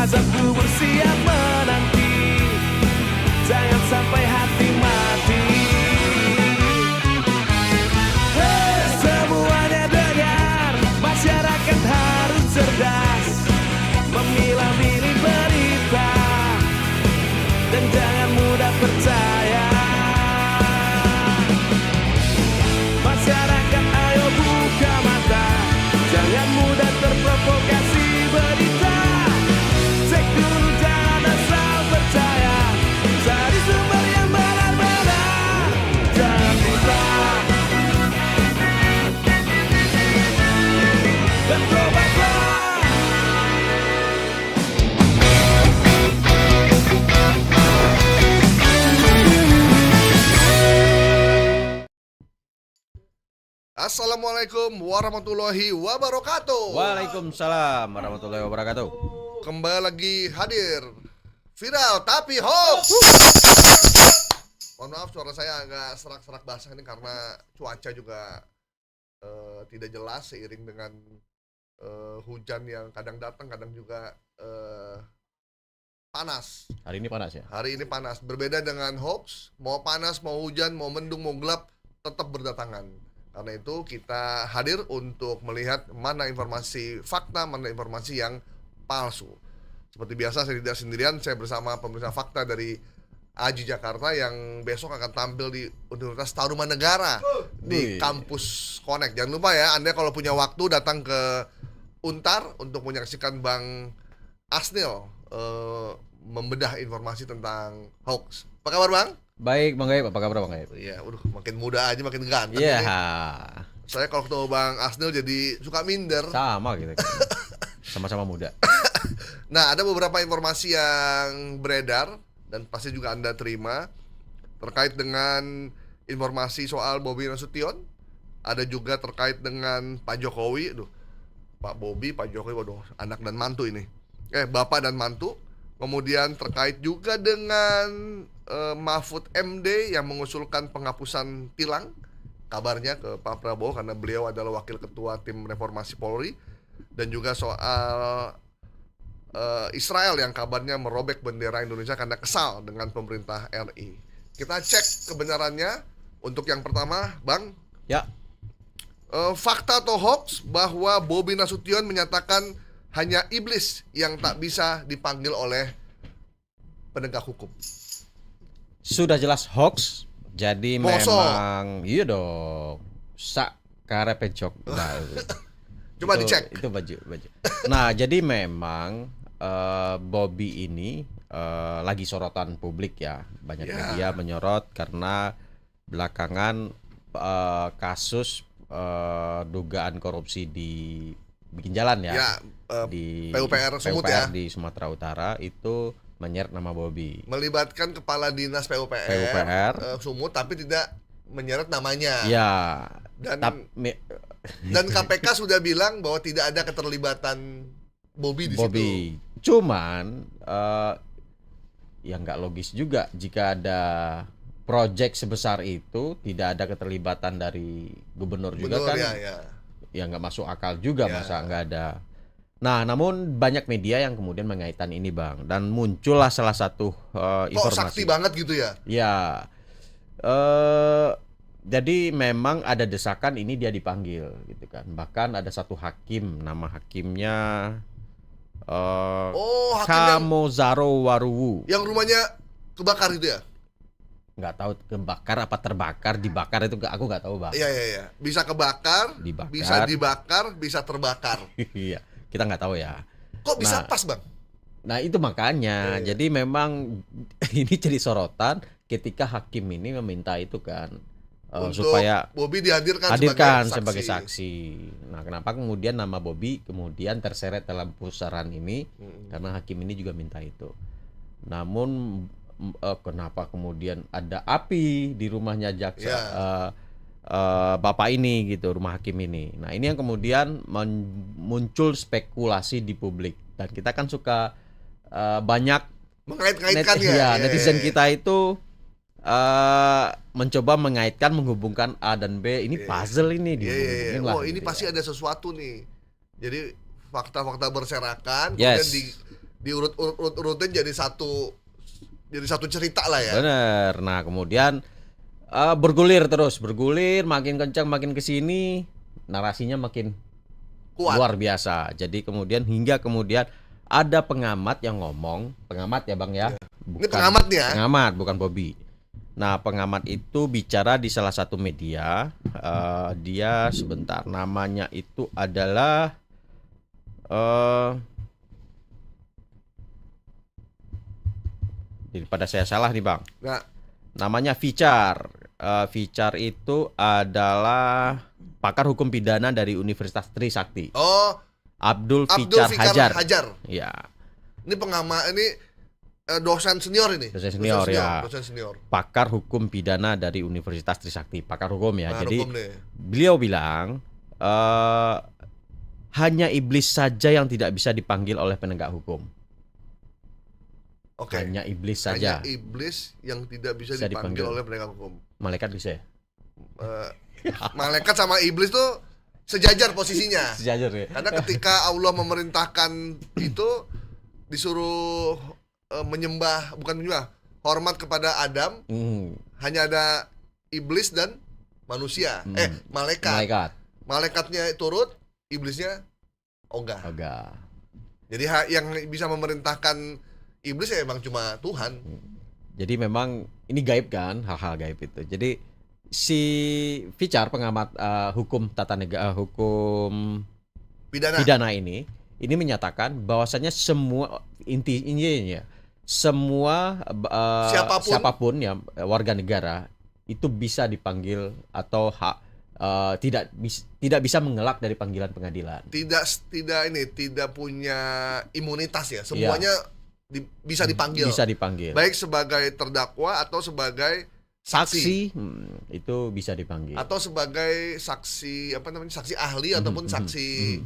azab kubur siap menanti, jangan sampai hati mati. Hey, semuanya dengar, masyarakat harus cerdas, memilah-milih berita, dan jangan mudah percaya. Masyarakat ayo buka mata, jangan mudah terprovokasi berita. Cek dulu, jangan asal percaya, cari sumber yang benar-benar. Jangan buka dan berobatlah. Assalamualaikum warahmatullahi wabarakatuh. Waalaikumsalam warahmatullahi wabarakatuh. Kembali lagi hadir viral tapi hoax. Mohon maaf suara saya agak serak-serak basah ini karena cuaca juga tidak jelas seiring dengan hujan yang kadang datang kadang juga panas. Hari ini panas ya? Hari ini panas, berbeda dengan hoax, mau panas, mau hujan, mau mendung, mau gelap tetap berdatangan. Karena itu kita hadir untuk melihat mana informasi fakta, mana informasi yang palsu. Seperti biasa saya tidak sendirian, saya bersama pemeriksa fakta dari AJI Jakarta yang besok akan tampil di Universitas Tarumanegara di kampus Connect. Jangan lupa ya, Anda kalau punya waktu datang ke Untar untuk menyaksikan Bang Asnil membedah informasi tentang hoax. Apa kabar Bang? Baik Bang Gaib, apa kabar Bang Gaib? Iya, makin muda aja makin ganteng. Iya. Saya kalau ketemu Bang Asnil jadi suka minder. Sama gitu. Sama-sama muda. Nah, ada beberapa informasi yang beredar dan pasti juga Anda terima terkait dengan informasi soal Bobi Nasution. Ada juga terkait dengan Pak Jokowi. Pak Bobi, Pak Jokowi, waduh, anak dan mantu ini. Bapak dan mantu. Kemudian terkait juga dengan Mahfud MD yang mengusulkan penghapusan tilang, kabarnya ke Pak Prabowo karena beliau adalah wakil ketua tim reformasi Polri. Dan juga soal Israel yang kabarnya merobek bendera Indonesia karena kesal dengan pemerintah RI. Kita cek kebenarannya. Untuk yang pertama, Bang. Ya. Fakta atau hoax bahwa Bobi Nasution menyatakan hanya iblis yang tak bisa dipanggil oleh penegak hukum. Sudah jelas hoax. Jadi Mosok. memang iya dong. Sak karepejok. Nah, Coba itu, dicek. Itu baju. Nah, jadi memang Bobi ini lagi sorotan publik ya. Banyak media menyorot karena belakangan kasus dugaan korupsi di bikin jalan ya. Di PUPR Sumut ya. di Sumatera Utara itu menyeret nama Bobi. Melibatkan kepala dinas PUPR Sumut tapi tidak menyeret namanya. Ya. Dan KPK sudah bilang bahwa tidak ada keterlibatan Bobi di situ. Cuman ya nggak logis juga jika ada proyek sebesar itu tidak ada keterlibatan dari gubernur juga kan. Ya nggak masuk akal juga masa nggak ada. Nah, namun banyak media yang kemudian mengaitkan ini Bang, dan muncullah salah satu informasi. Kok sakti banget gitu ya? Ya, jadi memang ada desakan ini dia dipanggil gitu kan. Bahkan ada satu hakim, nama hakimnya hakim Kamozaro Waruwu. Yang rumahnya kebakar gitu ya? Nggak tahu kebakar apa terbakar, dibakar itu aku nggak tahu Bang. Iya. Bisa kebakar, bisa dibakar, bisa terbakar. Iya. Kita nggak tahu ya. Kok bisa pas Bang? Nah itu makanya. Jadi memang ini jadi sorotan ketika hakim ini meminta itu kan supaya Bobi dihadirkan sebagai saksi. Nah kenapa kemudian nama Bobi kemudian terseret dalam pusaran ini karena hakim ini juga minta itu. Namun kenapa kemudian ada api di rumahnya jaksa bapak ini gitu, rumah hakim ini. Nah ini yang kemudian muncul spekulasi di publik dan kita kan suka banyak mengait-ngaitkan netizen kita itu mencoba mengaitkan, menghubungkan A dan B. Ini puzzle ini dihubungin lah. Oh ini gitu pasti ada sesuatu nih. Jadi fakta-fakta berserakan, yes. kemudian diurut-urutin jadi satu cerita lah ya. Bener. Nah kemudian bergulir, makin kencang, makin kesini, narasinya makin Kuat. luar biasa. Jadi kemudian hingga kemudian ada pengamat yang ngomong, pengamat ya Bang ya, Ini pengamat nih ya. pengamat bukan Bobby. Nah pengamat itu bicara di salah satu media, dia sebentar, namanya itu adalah daripada saya salah nih Bang. Nah, Namanya Vichar. Vichar itu adalah pakar hukum pidana dari Universitas Trisakti. oh, Abdul Abdul Vichar Fikar Hajar. Hajar. Ya, Ini pengamat, ini dosen senior ini. Dosen senior, ya. Dosen senior. pakar hukum pidana dari Universitas Trisakti. Pakar hukum ya. Nah, Jadi hukum nih. beliau bilang hanya iblis saja yang tidak bisa dipanggil oleh penegak hukum. Oke. Hanya iblis saja. Hanya iblis yang tidak bisa Bisa dipanggil dipanggil. oleh penegak hukum. Malaikat bisa ya? Malaikat sama iblis tuh sejajar posisinya. Sejajar ya. Karena ketika Allah memerintahkan itu disuruh bukan menyembah, hormat kepada Adam, hanya ada iblis dan manusia. Malaikat. Malaikat. Malaikatnya turut, iblisnya ogah. Agak. Jadi yang bisa memerintahkan iblis ya emang cuma Tuhan. Jadi memang ini gaib kan, hal-hal gaib itu. Jadi si Vichar pengamat hukum tata negara, hukum pidana ini menyatakan bahwasannya semua intinya semua siapapun ya warga negara itu bisa dipanggil atau tidak bisa mengelak dari panggilan pengadilan. Tidak punya imunitas ya. Semuanya bisa dipanggil. Bisa dipanggil. Baik sebagai terdakwa atau sebagai saksi itu bisa dipanggil. Atau sebagai saksi saksi ahli ataupun saksi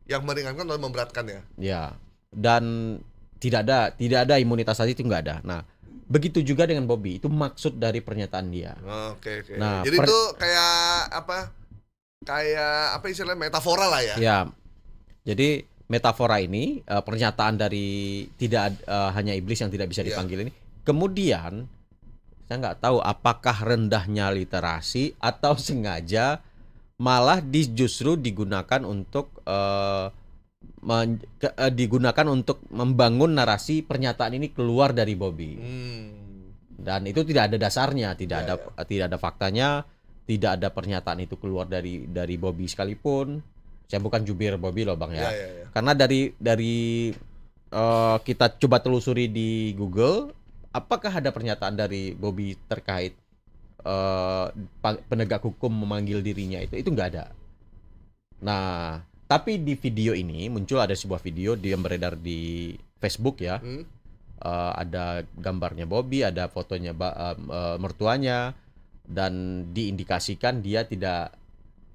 yang meringankan atau memberatkan ya. Ya. Dan tidak ada imunitas tadi itu nggak ada. Nah, begitu juga dengan Bobby. Itu maksud dari pernyataan dia. Oke. Nah, jadi itu kayak apa istilahnya metafora lah ya. Ya. Jadi metafora ini pernyataan dari tidak hanya iblis yang tidak bisa dipanggil ini. Kemudian saya nggak tahu apakah rendahnya literasi atau sengaja malah justru digunakan untuk membangun narasi pernyataan ini keluar dari Bobby. Dan itu tidak ada dasarnya, tidak ada faktanya, tidak ada pernyataan itu keluar dari Bobby sekalipun. Saya bukan jubir Bobby loh Bang ya. Karena dari kita coba telusuri di Google, apakah ada pernyataan dari Bobby terkait penegak hukum memanggil dirinya itu nggak ada. Nah, tapi di video ini muncul ada sebuah video yang beredar di Facebook ya. Ada gambarnya Bobby, ada fotonya mertuanya, dan diindikasikan dia tidak,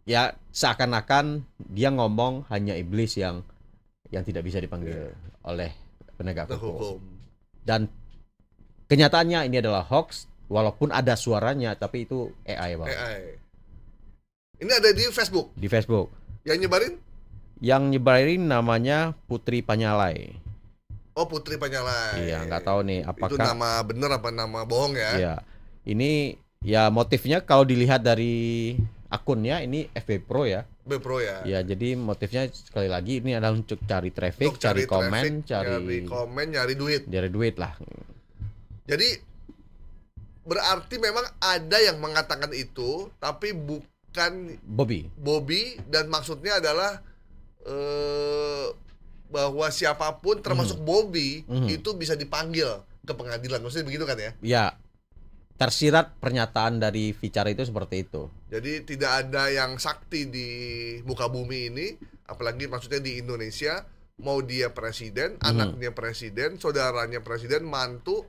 ya seakan-akan dia ngomong hanya iblis yang tidak bisa dipanggil oleh penegak hukum. Dan kenyataannya ini adalah hoax, walaupun ada suaranya, tapi itu AI Bang. AI. Ini ada di Facebook. Di Facebook. Yang nyebarin? Yang nyebarin namanya Putri Panyalai. Oh, Putri Panyalai. Iya, nggak tahu nih apakah itu nama bener apa nama bohong ya? Iya. Ini ya motifnya kalau dilihat dari akunnya ini FB Pro ya. FB Pro ya. Ya, jadi motifnya sekali lagi ini adalah untuk cari traffic, cari komen, nyari duit. Cari duit lah. Jadi berarti memang ada yang mengatakan itu, tapi bukan Bobby, dan maksudnya adalah bahwa siapapun termasuk Bobby itu bisa dipanggil ke pengadilan, maksudnya begitu kan ya? Ya, tersirat pernyataan dari Vichar itu seperti itu. Jadi tidak ada yang sakti di muka bumi ini, apalagi maksudnya di Indonesia, mau dia presiden, anaknya presiden, saudaranya presiden, mantu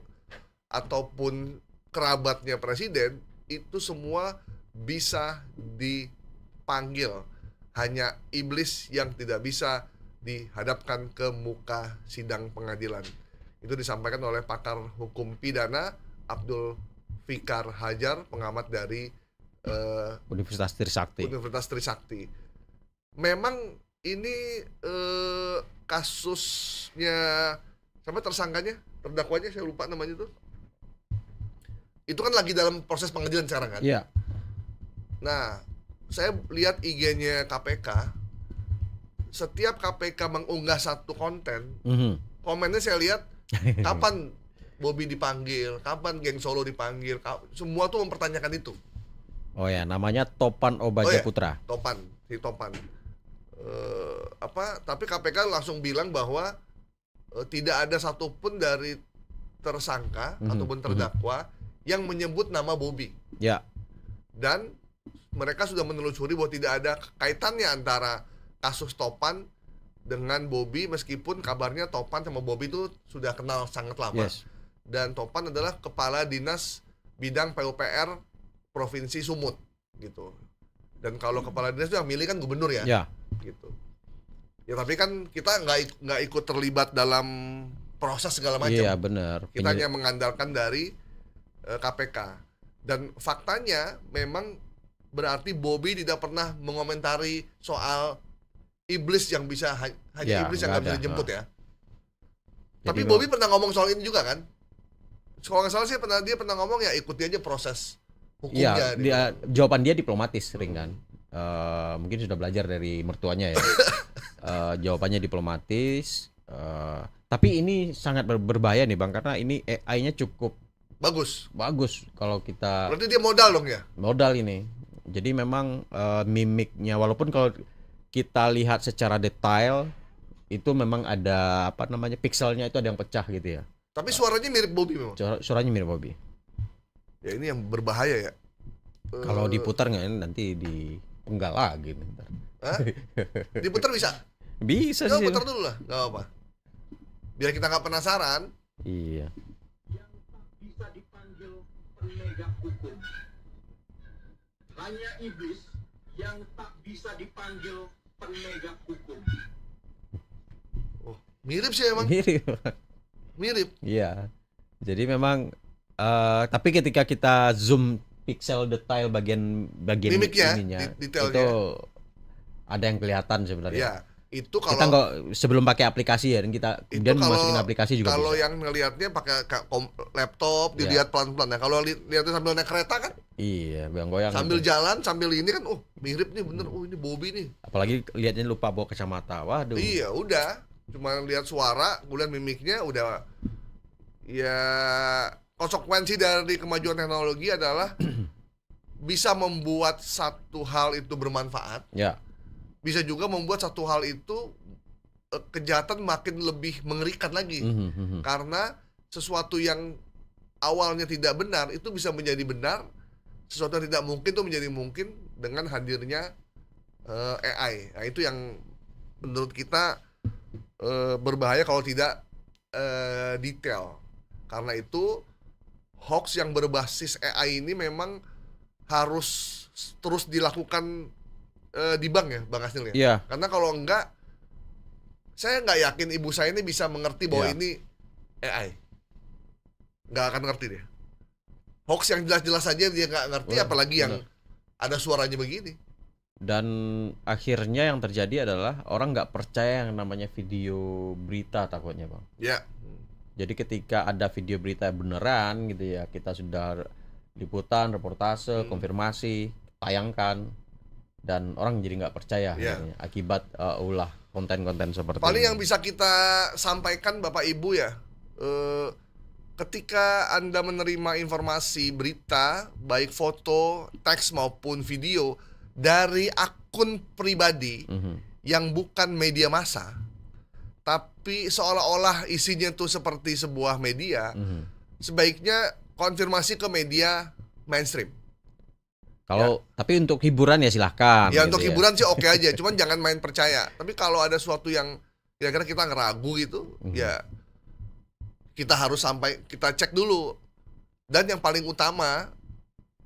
ataupun kerabatnya presiden, itu semua bisa dipanggil. Hanya iblis yang tidak bisa dihadapkan ke muka sidang pengadilan. Itu disampaikan oleh pakar hukum pidana Abdul Fikar Hajar, pengamat dari Universitas Trisakti. Memang ini kasusnya Sampai tersangkanya, terdakwanya saya lupa namanya tuh. Itu kan lagi dalam proses pengadilan sekarang kan. Iya. Nah, saya lihat IG-nya KPK. Setiap KPK mengunggah satu konten, komennya saya lihat kapan Bobby dipanggil, kapan geng Solo dipanggil, semua tuh mempertanyakan itu. Oh ya, namanya Topan Obaja Putra. Si Topan. Tapi KPK langsung bilang bahwa tidak ada satupun dari tersangka ataupun terdakwa yang menyebut nama Bobby. Ya. Dan mereka sudah menelusuri bahwa tidak ada kaitannya antara kasus Topan dengan Bobby, meskipun kabarnya Topan sama Bobby itu sudah kenal sangat lama. Yes. Dan Topan adalah kepala dinas bidang PUPR Provinsi Sumut gitu. Dan kalau kepala dinas itu yang milih kan gubernur ya. Ya. Gitu. Ya tapi kan kita nggak ikut terlibat dalam proses segala macam. Iya benar. Kita hanya mengandalkan dari KPK. Dan faktanya memang berarti Bobby tidak pernah mengomentari soal iblis yang bisa hanya iblis yang nggak bisa dijemput ya. Tapi Bobby pernah ngomong soal ini juga kan? Kalau nggak salah sih dia pernah ngomong ya ikuti aja proses hukumnya. Iya, jawaban dia diplomatis sering kan. Mungkin sudah belajar dari mertuanya ya. Jawabannya diplomatis. Tapi ini sangat berbahaya nih Bang, karena ini AI-nya cukup bagus kalau kita. Berarti dia modal dong ya? Modal ini. Jadi memang mimiknya, walaupun kalau kita lihat secara detail itu memang ada pikselnya itu ada yang pecah gitu ya. Tapi suaranya mirip Bobby memang. Suaranya mirip Bobby. Ya ini yang berbahaya ya. Kalau diputar nggak nanti dipenggal lagi ntar. Diputar bisa? Bisa sih. Putar dulu lah, nggak apa. Biar kita nggak penasaran. Iya. Yang tak bisa dipanggil penegak hukum. Hanya iblis yang tak bisa dipanggil penegak hukum. Oh, mirip sih emang. Mirip. Iya. Jadi memang tapi ketika kita zoom pixel detail bagian mimiknya, ininya, detailnya. itu ada yang kelihatan sebenarnya. Iya. Itu kalau kita nggak sebelum pakai aplikasi ya, dan kita kemudian masukin aplikasi juga kalau bisa. yang ngelihatnya pakai laptop dilihat pelan-pelan. Nah, kalau lihatnya sambil naik kereta kan? Iya, goyang-goyang. Sambil gitu. jalan, sambil ini kan, mirip nih bener. Ini Bobby nih. Apalagi lihatnya lupa bawa kacamata. Waduh. Iya, udah. Cuma lihat suara, kemudian mimiknya udah. Ya, konsekuensi dari kemajuan teknologi adalah bisa membuat satu hal itu bermanfaat. Ya. Bisa juga membuat satu hal itu kejahatan makin lebih mengerikan lagi. Karena sesuatu yang awalnya tidak benar itu bisa menjadi benar, sesuatu yang tidak mungkin itu menjadi mungkin dengan hadirnya AI. Nah, itu yang menurut kita berbahaya kalau tidak detail. Karena itu hoax yang berbasis AI ini memang harus terus dilakukan di bank ya, Bang Asnil ya. Iya. Karena kalau enggak, saya nggak yakin ibu saya ini bisa mengerti bahwa ini AI. Nggak akan ngerti deh. Hoax yang jelas-jelas saja dia nggak ngerti, apalagi yang ada suaranya begini. Dan akhirnya yang terjadi adalah orang nggak percaya yang namanya video berita takutnya Bang. Ya. Jadi ketika ada video berita beneran gitu ya, kita sudah liputan, reportase, konfirmasi, tayangkan, dan orang jadi nggak percaya akhirnya, akibat ulah konten-konten seperti paling ini. yang bisa kita sampaikan Bapak Ibu ya, ketika Anda menerima informasi berita baik foto, teks maupun video dari akun pribadi yang bukan media massa, tapi seolah-olah isinya tuh seperti sebuah media, sebaiknya konfirmasi ke media mainstream. Kalau tapi untuk hiburan ya silahkan. Ya gitu untuk hiburan sih oke aja, cuman jangan main percaya. Tapi kalau ada sesuatu yang kira-kira kita ngeragu gitu, ya kita harus kita cek dulu. Dan yang paling utama,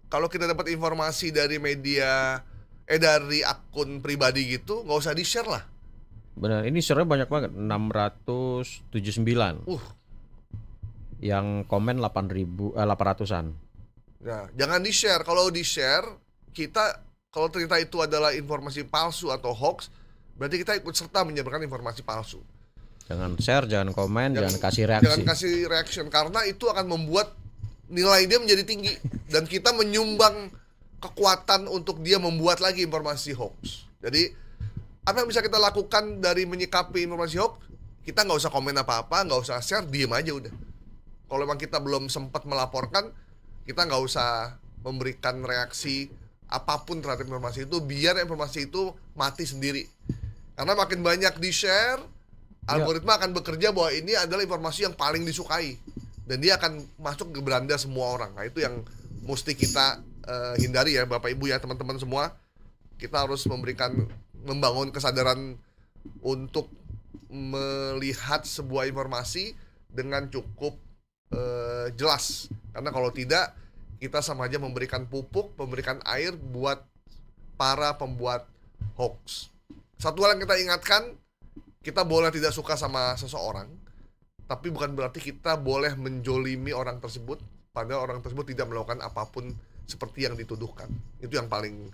kalau kita dapat informasi dari media, dari akun pribadi gitu, nggak usah di-share lah. Benar, ini share banyak banget, 679. Yang komen 800-an. Nah, jangan di-share. Kalau di-share, kalau ternyata itu adalah informasi palsu atau hoax, berarti kita ikut serta menyebarkan informasi palsu. Jangan share, jangan komen, jangan kasih Jangan reaksi. kasih reaction karena itu akan membuat nilai dia menjadi tinggi dan kita menyumbang kekuatan untuk dia membuat lagi informasi hoax. Jadi apa yang bisa kita lakukan dari menyikapi informasi hoax? Kita nggak usah komen apa-apa, nggak usah share, diem aja udah. Kalau memang kita belum sempat melaporkan, kita nggak usah memberikan reaksi apapun terhadap informasi itu, biar informasi itu mati sendiri. Karena makin banyak di-share, algoritma akan bekerja bahwa ini adalah informasi yang paling disukai dan dia akan masuk ke beranda semua orang. Nah, itu yang mesti kita hindari ya Bapak Ibu ya, teman-teman semua. Kita harus membangun kesadaran untuk melihat sebuah informasi dengan cukup jelas. Karena kalau tidak, kita sama aja memberikan pupuk, memberikan air buat para pembuat hoax. Satu hal yang kita ingatkan, kita boleh tidak suka sama seseorang, tapi bukan berarti kita boleh menjolimi orang tersebut, padahal orang tersebut tidak melakukan apapun seperti yang dituduhkan. Itu yang paling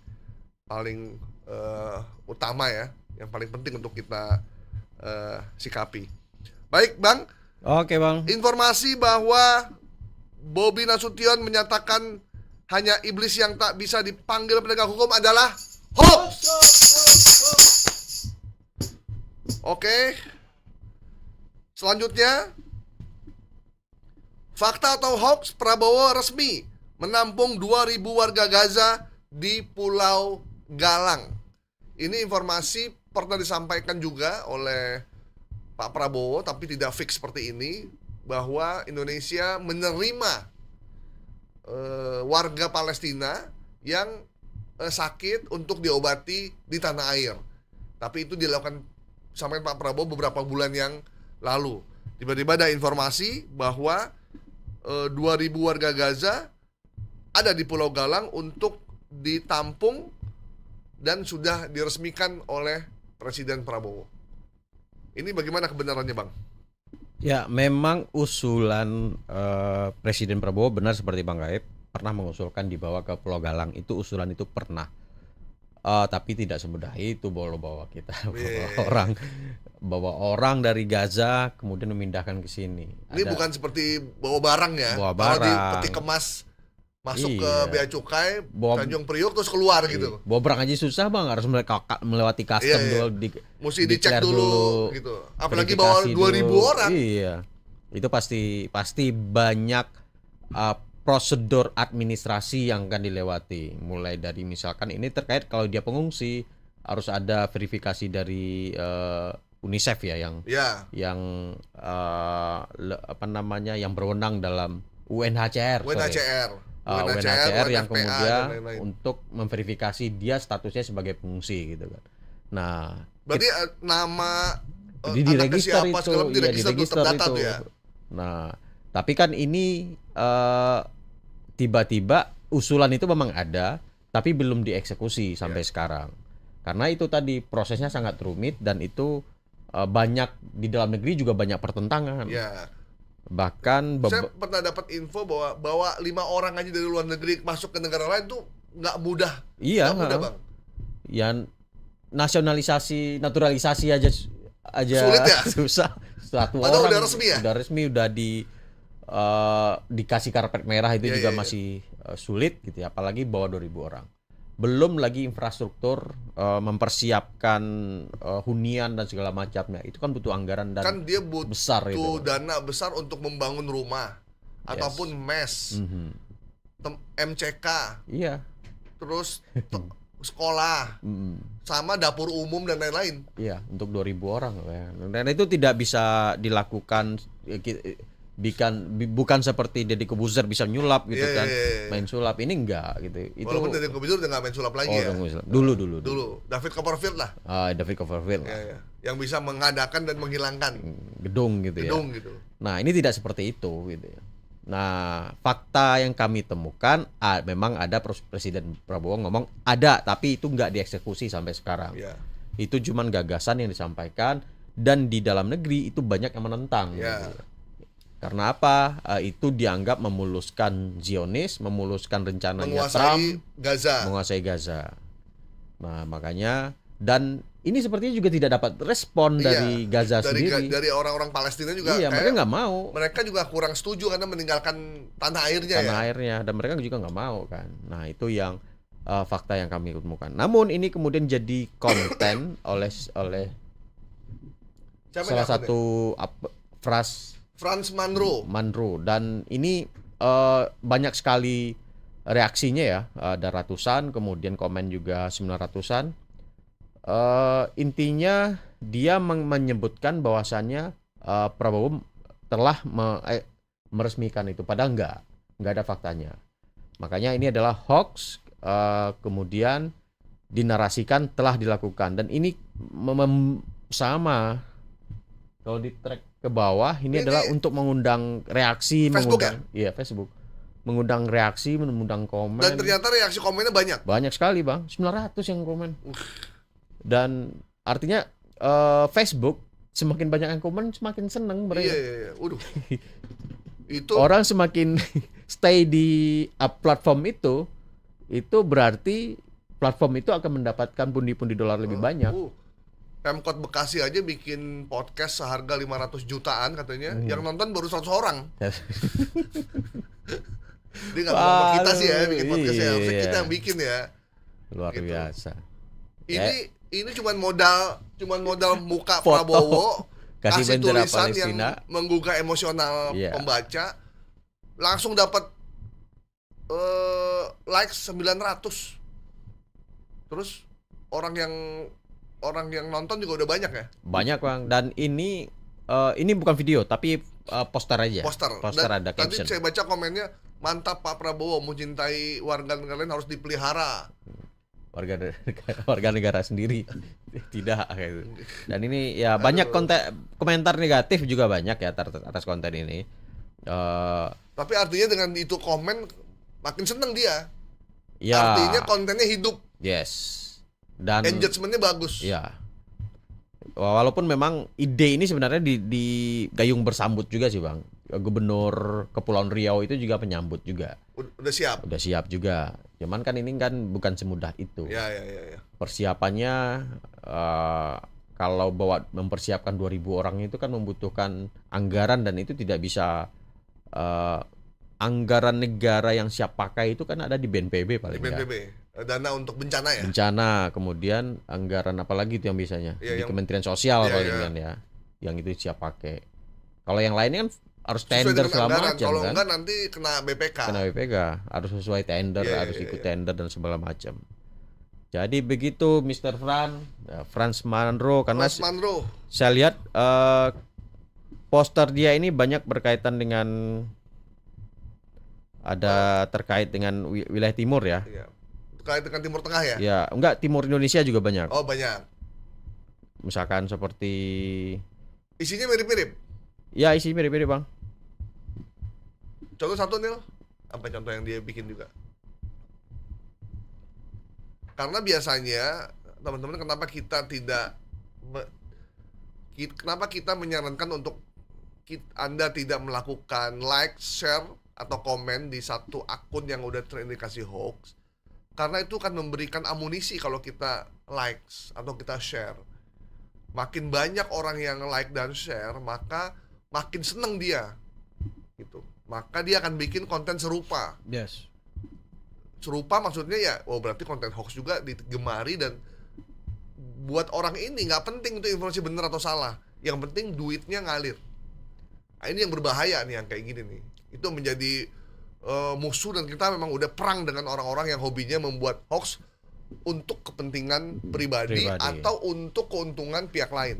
utama ya, yang paling penting untuk kita sikapi. Baik Bang, Oke Bang. informasi bahwa Bobi Nasution menyatakan hanya iblis yang tak bisa dipanggil penegak hukum adalah hoax. Oke. Selanjutnya, fakta atau hoax, Prabowo resmi menampung 2.000 warga Gaza di Pulau Galang. Ini informasi pernah disampaikan juga oleh Pak Prabowo, tapi tidak fix seperti ini, bahwa Indonesia menerima warga Palestina yang sakit untuk diobati di tanah air. Tapi itu dilakukan sama Pak Prabowo beberapa bulan yang lalu. Tiba-tiba ada informasi bahwa 2.000 warga Gaza ada di Pulau Galang untuk ditampung dan sudah diresmikan oleh Presiden Prabowo. Ini bagaimana kebenarannya Bang? Ya, memang usulan Presiden Prabowo benar seperti Bang Gaib pernah mengusulkan dibawa ke Pulau Galang. Itu usulan itu pernah. Tapi tidak semudah itu bawa kita bawa orang dari Gaza kemudian memindahkan ke sini. Ini bukan seperti bawa barang ya. Bawa Kalau di barang. peti kemas masuk ke Iya. Bea Cukai, Bawa- Tanjung Priok terus keluar gitu. Bawa barang aja susah Bang, harus melewati custom Iya, iya. dulu, Mesti dicek declare dulu gitu. Apalagi bawa verifikasi 2.000 dulu. orang. Iya. Itu pasti banyak prosedur administrasi yang akan dilewati. Mulai dari misalkan ini terkait kalau dia pengungsi harus ada verifikasi dari UNICEF ya yang Ya, yang berwenang dalam UNHCR. UNHCR. UNHCR yang UNFPA, kemudian dan lain-lain. untuk memverifikasi dia statusnya sebagai pengungsi gitu kan. Nah, Berarti nama di anaknya register siapa itu, segala macam iya, di diregister tuh, register terdata itu. tuh ya. Nah, tapi kan ini tiba-tiba usulan itu memang ada, tapi belum dieksekusi sampai sekarang. Karena itu tadi prosesnya sangat rumit dan itu banyak di dalam negeri juga banyak pertentangan. Ya. Bahkan Saya pernah dapat info bahwa bawa 5 orang aja dari luar negeri masuk ke negara lain tuh nggak mudah. iya, Nggak mudah Bang. yang naturalisasi aja Sulit ya? susah. Satu Padahal orang udah resmi ya? Udah resmi, udah dikasih karpet merah itu Iya, juga iya, iya. masih sulit gitu ya, apalagi bawa 2.000 orang. Belum lagi infrastruktur, mempersiapkan hunian dan segala macamnya. Itu kan butuh anggaran dan Kan dia butuh besar itu. dana besar untuk membangun rumah ataupun mes, Mhm. MCK, Iya. terus sekolah, Mhm. sama dapur umum dan lain-lain. Iya, untuk 2.000 orang ya. Dan itu tidak bisa dilakukan bukan seperti Deddy Corbuzier bisa nyulap gitu Iya, kan. iya, iya. Main sulap ini enggak gitu. Itu Walaupun dari Corbuzier udah nggak main sulap lagi ya. Dulu. David Copperfield lah, David Copperfield ya, yang bisa mengadakan dan menghilangkan gedung gitu ya. gedung gitu. Nah, ini tidak seperti itu gitu ya. Nah, fakta yang kami temukan memang ada Presiden Prabowo ngomong ada, tapi itu nggak dieksekusi sampai sekarang. Ya, Itu cuman gagasan yang disampaikan dan di dalam negeri itu banyak yang menentang. ya. Gitu. Karena apa? Itu dianggap memuluskan Zionis, memuluskan rencananya Menguasai Trump Gaza. menguasai Gaza. Nah, makanya dan ini sepertinya juga tidak dapat respon dari Gaza sendiri. Dari orang-orang Palestina juga Iya, mereka kayak nggak mau. mereka juga kurang setuju karena meninggalkan tanah airnya Tanah ya. airnya, dan mereka juga nggak mau kan. Nah itu yang fakta yang kami temukan. Namun ini kemudian jadi konten oleh Siapa salah yang satu Frans Manro, dan ini banyak sekali reaksinya ya, ada ratusan, kemudian komen juga 900-an. Intinya dia menyebutkan bahwasannya Prabowo telah meresmikan itu, padahal nggak ada faktanya. Makanya ini adalah hoax, kemudian dinarasikan telah dilakukan, dan ini sama kalau di track ke bawah ini adalah untuk mengundang reaksi, Facebook Facebook, mengundang reaksi, mengundang komen. Dan ternyata reaksi komennya banyak. Banyak sekali bang, 900 yang komen. Dan artinya Facebook semakin banyak yang komen semakin seneng mereka. Iya. Waduh. Itu Orang semakin stay di platform itu berarti platform itu akan mendapatkan pundi-pundi dolar lebih banyak. Pemkot Bekasi aja bikin podcast seharga 500 jutaan katanya, yang nonton baru 100 orang. Dia nggak bilang sama kita sih ya bikin podcast ya, harusnya kita yang bikin ya. Luar Gitu. biasa. Ini cuman modal muka Foto. Prabowo, Kasih kasih bendera tulisan Palestina. yang menggugah emosional Iya. pembaca, langsung dapat likes 900. Terus orang yang nonton juga udah banyak ya. Banyak bang, dan ini bukan video tapi poster aja. Poster. Dan ada tadi caption. saya baca komennya, mantap Pak Prabowo, mencintai warga negara lain harus dipelihara. warga negara sendiri tidak gitu. Dan ini ya banyak komentar negatif juga banyak ya atas konten ini. Tapi artinya dengan itu komen makin seneng dia. Ya, Artinya kontennya hidup, yes. Dan engagementnya bagus. ya, walaupun memang ide ini sebenarnya di gayung bersambut juga sih bang. Gubernur Kepulauan Riau itu juga menyambut juga. Udah siap. Udah siap juga. Cuman kan ini kan bukan semudah itu. Ya. Persiapannya kalau mempersiapkan 2.000 orang itu kan membutuhkan anggaran, dan itu tidak bisa anggaran negara yang siap pakai itu kan ada di BNPB paling Di BNPB. Dana untuk bencana ya. Bencana, kemudian anggaran apalagi itu yang biasanya di Kementerian Sosial paling kan ya, yang itu siap pakai. Kalau yang lainnya kan harus tender segala macam Kalau kan. enggak nanti kena BPK. Kena BPK, harus sesuai tender, harus ikut tender dan segala macam. Jadi begitu Mr. Frans Manro, karena Frans Manro. saya lihat poster dia ini banyak berkaitan dengan terkait dengan wilayah timur ya. Iya. Terkait dengan Timur Tengah ya? Ya, enggak, timur Indonesia juga banyak. Oh, banyak. Misalkan seperti Isinya mirip-mirip. ya isi mirip-mirip bang. Contoh satu Nil, apa contoh yang dia bikin juga? Karena biasanya teman-teman, kenapa kita menyarankan untuk Anda tidak melakukan like, share, atau komen di satu akun yang udah terindikasi hoax? Karena itu kan memberikan amunisi kalau kita likes atau kita share. Makin banyak orang yang like dan share, maka makin seneng dia. Gitu. Maka dia akan bikin konten serupa. Yes. Serupa maksudnya ya, berarti konten hoax juga digemari, dan buat orang ini nggak penting itu informasi benar atau salah. Yang penting duitnya ngalir. Nah, ini yang berbahaya nih, yang kayak gini nih. Itu menjadi musuh, dan kita memang udah perang dengan orang-orang yang hobinya membuat hoax untuk kepentingan pribadi atau untuk keuntungan pihak lain.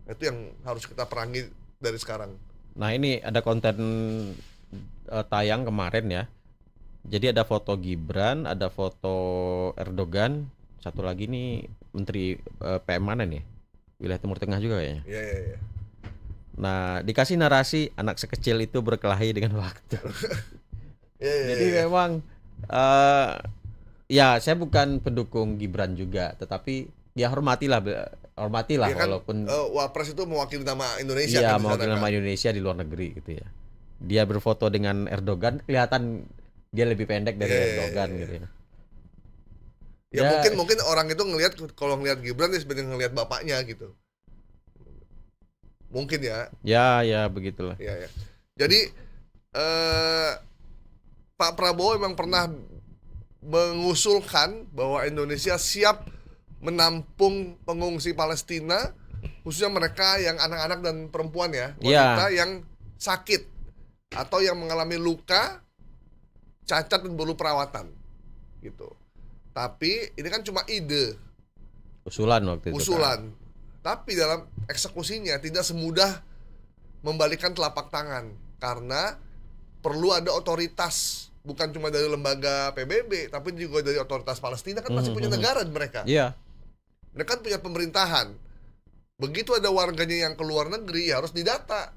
Itu yang harus kita perangi dari sekarang. Nah ini ada konten tayang kemarin ya. Jadi ada foto Gibran, ada foto Erdogan, satu lagi nih Menteri PM mana nih? Wilayah Timur Tengah juga kayaknya. Iya. Nah dikasih narasi anak sekecil itu berkelahi dengan waktu. Jadi memang ya saya bukan pendukung Gibran juga, tetapi ya hormatilah ya kan, walaupun Wapres itu mewakili nama Indonesia. Iya, kan, mewakili nama Indonesia di luar negeri gitu ya. Dia berfoto dengan Erdogan, kelihatan dia lebih pendek dari Erdogan gitu ya. Ya, Ya. mungkin orang itu ngelihat, kalau ngelihat Gibran ya sebenarnya ngelihat bapaknya gitu. Mungkin ya. Ya begitulah. Ya. Jadi Pak Prabowo memang pernah mengusulkan bahwa Indonesia siap menampung pengungsi Palestina, khususnya mereka yang anak-anak dan perempuan ya, wanita yang sakit atau yang mengalami luka, cacat dan perlu perawatan gitu. Tapi ini kan cuma ide, Usulan waktu itu. usulan. Tapi dalam eksekusinya tidak semudah membalikkan telapak tangan, karena perlu ada otoritas, bukan cuma dari lembaga PBB, tapi juga dari otoritas Palestina, kan masih punya negara mereka. Iya. Mereka kan punya pemerintahan. Begitu ada warganya yang keluar negeri, ya harus didata.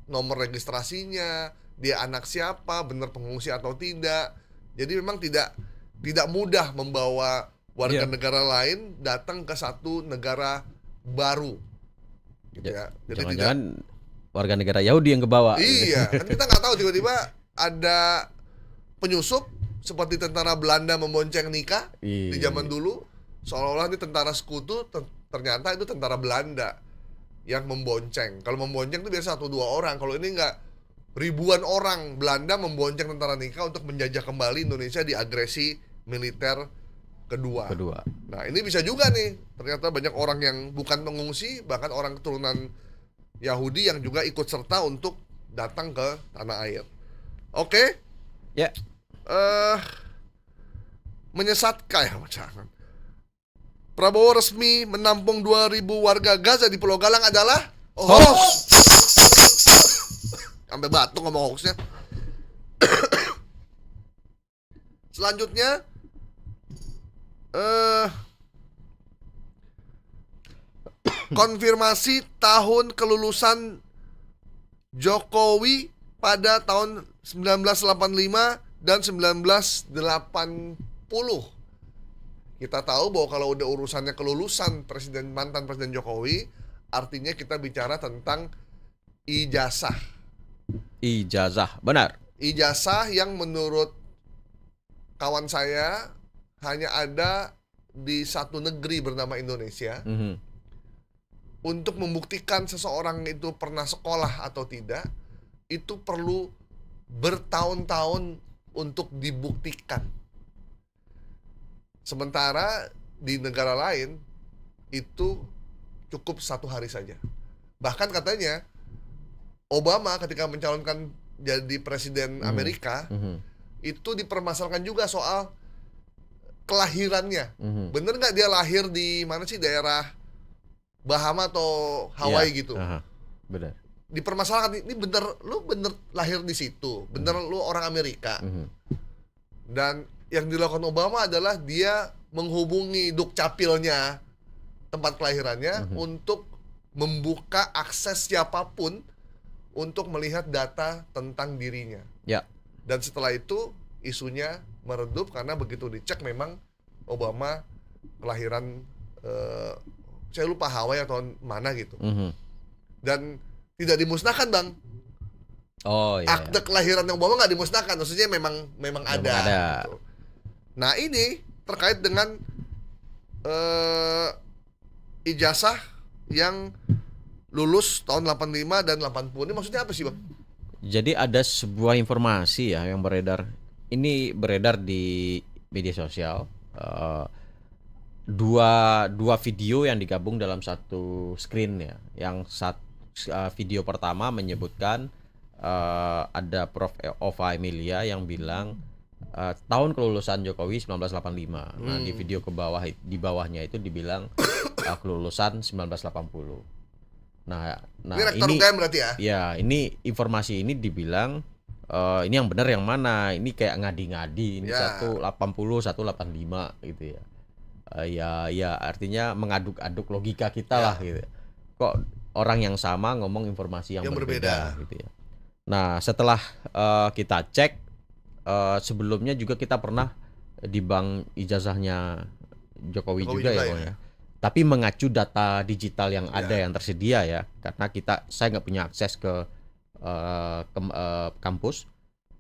Nomor registrasinya, dia anak siapa, benar pengungsi atau tidak. Jadi memang tidak mudah membawa warga negara lain datang ke satu negara baru. Gitu ya. Jadi Jangan-jangan warga negara Yahudi yang kebawa. iya, kan kita nggak tahu, tiba-tiba ada penyusup seperti tentara Belanda membonceng nikah di zaman dulu, seolah-olah ini tentara sekutu, ternyata itu tentara Belanda yang membonceng. Kalau membonceng itu biasa 1-2 orang, kalau ini nggak, ribuan orang Belanda membonceng tentara nikah untuk menjajah kembali Indonesia di agresi militer kedua. Nah, ini bisa juga nih, ternyata banyak orang yang bukan pengungsi, bahkan orang keturunan Yahudi yang juga ikut serta untuk datang ke tanah air. Oke? Ya. Menyesatkan ya, jangan. Prabowo resmi menampung 2.000 warga Gaza di Pulau Galang adalah hoax. Sampai batuk ngomong hoaxnya. Selanjutnya, konfirmasi tahun kelulusan Jokowi pada tahun 1985 dan 1980. Kita tahu bahwa kalau udah urusannya kelulusan mantan presiden Jokowi, artinya kita bicara tentang ijazah. Ijazah, benar. Ijazah yang menurut kawan saya hanya ada di satu negeri bernama Indonesia. Untuk membuktikan seseorang itu pernah sekolah atau tidak, itu perlu bertahun-tahun untuk dibuktikan. Sementara di negara lain itu cukup 1 hari saja. Bahkan katanya Obama ketika mencalonkan jadi presiden Amerika, itu dipermasalahkan juga soal kelahirannya. Bener nggak dia lahir di mana sih, daerah Bahama atau Hawaii gitu? Benar. Dipermasalahkan, ini lu bener lahir di situ, bener lu orang Amerika. Dan yang dilakukan Obama adalah dia menghubungi dukcapilnya, tempat kelahirannya, untuk membuka akses siapapun untuk melihat data tentang dirinya. Ya. Dan setelah itu isunya meredup karena begitu dicek memang Obama kelahiran saya lupa Hawaii atau mana gitu. Dan tidak dimusnahkan, Bang. Oh iya. Akte kelahiran yang Obama nggak dimusnahkan, maksudnya memang ada. Gitu. Nah, ini terkait dengan ijazah yang lulus tahun 85 dan 80. Ini maksudnya apa sih, Bang? Jadi ada sebuah informasi ya yang beredar. Ini beredar di media sosial. Dua video yang digabung dalam satu screen ya. Yang video pertama menyebutkan ada Prof. Ova Emilia yang bilang tahun kelulusan Jokowi 1985. Nah, di video di bawahnya itu dibilang kelulusan 1980. Nah ini rektor UGM berarti ya? Ya, ini informasi ini dibilang ini yang benar yang mana? Ini kayak ngadi-ngadi. Ini 180, 185 gitu ya. Ya artinya mengaduk-aduk logika kita lah gitu. Kok orang yang sama ngomong informasi yang berbeda gitu ya. Nah, setelah kita cek sebelumnya juga kita pernah di bank ijazahnya Jokowi juga ya. Tapi mengacu data digital yang ada yang tersedia ya, karena saya nggak punya akses ke kampus.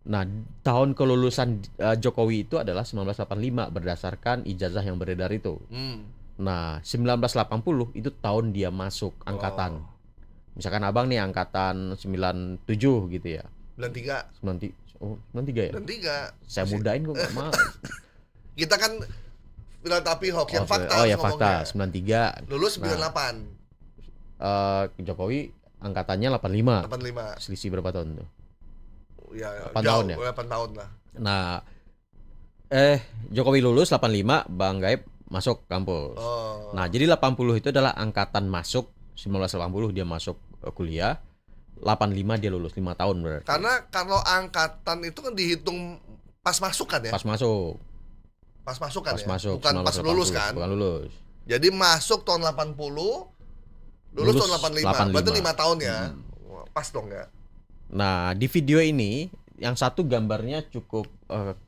Nah, tahun kelulusan Jokowi itu adalah 1985 berdasarkan ijazah yang beredar itu. Nah, 1980 itu tahun dia masuk angkatan. Misalkan Abang nih angkatan 97 gitu ya. 93. 93 ya? 93. Saya mudain kok nggak mau. Kita kan bilang tapi hoax yang fakta. Oh ya ngomongnya. fakta 93. Lulus 98. Jokowi angkatannya 85. 85. Selisih berapa tahun tuh? Ya, 8 tahun ya? 8 tahun lah. Nah, Jokowi lulus 85, Bang Gaib masuk kampus. Nah, jadi 80 itu adalah angkatan masuk, 1980 dia masuk kuliah, 85 dia lulus 5 tahun berarti. Karena kalau angkatan itu kan dihitung pas masuk kan ya? Pas masuk. Pas masuk kan Pas ya? masuk. Bukan pas 1980, lulus kan? Bukan lulus. Jadi masuk tahun 80, lulus tahun 85. Berarti 5 tahun ya. Wah, pas dong ya. Nah, di video ini yang satu gambarnya cukup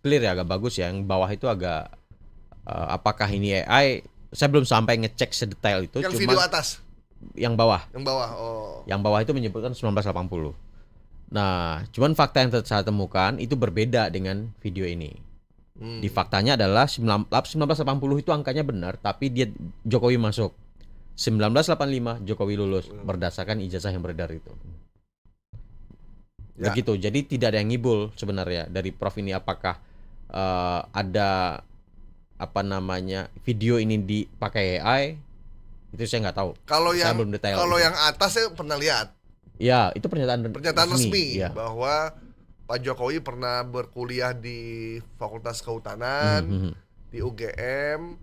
clear ya, agak bagus ya. Yang bawah itu agak apakah ini AI? Saya belum sampai ngecek sedetail itu. Yang cuman video atas. Yang bawah. Yang bawah. Oh. Yang bawah itu menyebutkan 1980. Nah, cuman fakta yang saya temukan itu berbeda dengan video ini. Di faktanya adalah 1980 itu angkanya benar, tapi dia Jokowi masuk. 1985 Jokowi lulus berdasarkan ijazah yang beredar itu. Ya. Begitu. Jadi tidak ada yang ngibul sebenarnya dari Prof ini, apakah ada apa namanya video ini dipakai AI, itu saya nggak tahu. Kalau Saya yang belum detail kalau itu. yang atas saya pernah lihat Ya, itu pernyataan resmi ya. bahwa Pak Jokowi pernah berkuliah di Fakultas Kehutanan, di UGM,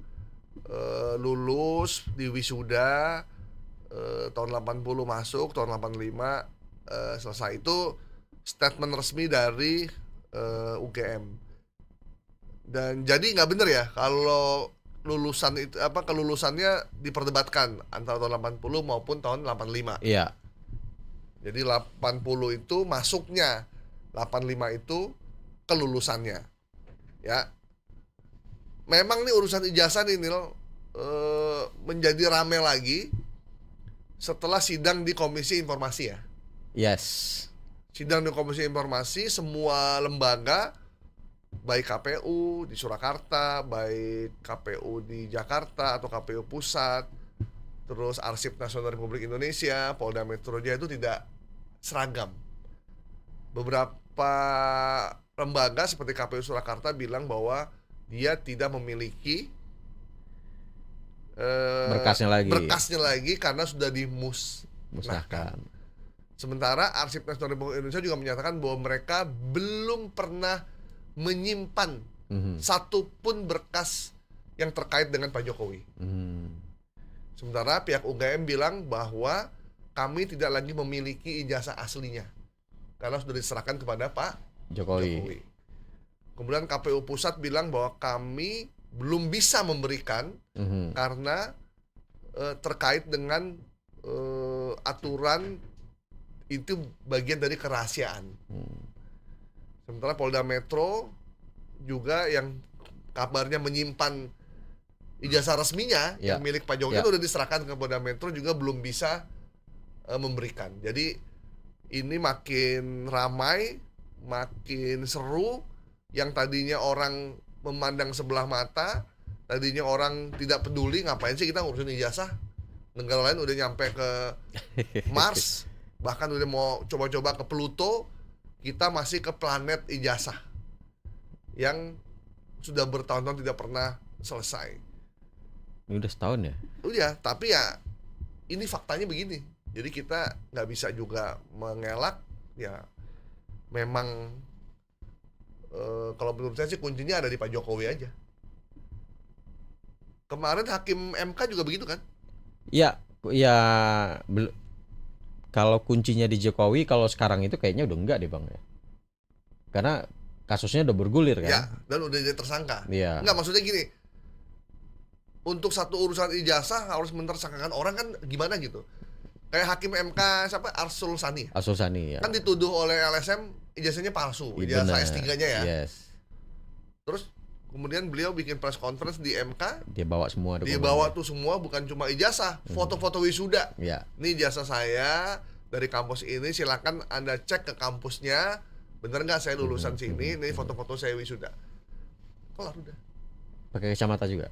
lulus di wisuda tahun 80 masuk, tahun 85 selesai. Itu statement resmi dari UGM. Dan jadi nggak bener ya kalau lulusan itu kelulusannya diperdebatkan antara tahun 80 maupun tahun 85. Iya. Jadi 80 itu masuknya, 85 itu kelulusannya. Ya. Memang nih urusan ijazah nih Nil menjadi rame lagi setelah sidang di Komisi Informasi ya. Yes. Sidang di Komisi Informasi, semua lembaga baik KPU di Surakarta, baik KPU di Jakarta atau KPU Pusat, terus Arsip Nasional Republik Indonesia, Polda Metro Jaya itu tidak seragam. Beberapa lembaga seperti KPU Surakarta bilang bahwa dia tidak memiliki berkasnya lagi karena sudah dimusnahkan. Sementara Arsip Nasional Republik Indonesia juga menyatakan bahwa mereka belum pernah menyimpan satupun berkas yang terkait dengan Pak Jokowi. Sementara pihak UGM bilang bahwa kami tidak lagi memiliki ijazah aslinya karena sudah diserahkan kepada Pak Jokowi. Kemudian KPU Pusat bilang bahwa kami belum bisa memberikan karena terkait dengan aturan itu bagian dari kerahasiaan. Sementara Polda Metro juga yang kabarnya menyimpan ijazah resminya yang milik Pak Jokowi itu udah diserahkan ke Polda Metro juga belum bisa memberikan. Jadi ini makin ramai, makin seru. Yang tadinya orang memandang sebelah mata, tadinya orang tidak peduli, ngapain sih kita ngurusin ijazah? Negara lain udah nyampe ke Mars, bahkan udah mau coba-coba ke Pluto, kita masih ke planet ijazah yang sudah bertahun-tahun tidak pernah selesai. Ini udah setahun ya? Udah, tapi ya ini faktanya begini. Jadi kita nggak bisa juga mengelak. Ya memang kalau menurut saya sih kuncinya ada di Pak Jokowi aja. Kemarin Hakim MK juga begitu kan? Ya kalau kuncinya di Jokowi, kalau sekarang itu kayaknya udah enggak deh Bang ya. Karena kasusnya udah bergulir kan. Ya, dan udah jadi tersangka. Iya. Enggak, maksudnya gini. Untuk satu urusan ijazah harus mentersangkakan orang kan gimana gitu. Kayak Hakim MK siapa? Arsul Sani. Arsul Sani ya. Kan dituduh oleh LSM ijazahnya palsu, ijazah S3-nya ya. Yes. Terus kemudian beliau bikin press conference di MK. Dia bawa semua dokumen. Dia bawa tuh semua, bukan cuma ijazah, foto-foto wisuda. Iya. Ini ijazah saya dari kampus ini, silakan Anda cek ke kampusnya bener nggak saya lulusan sini, ini foto-foto saya wisuda. Kelar udah. Pakai kacamata juga.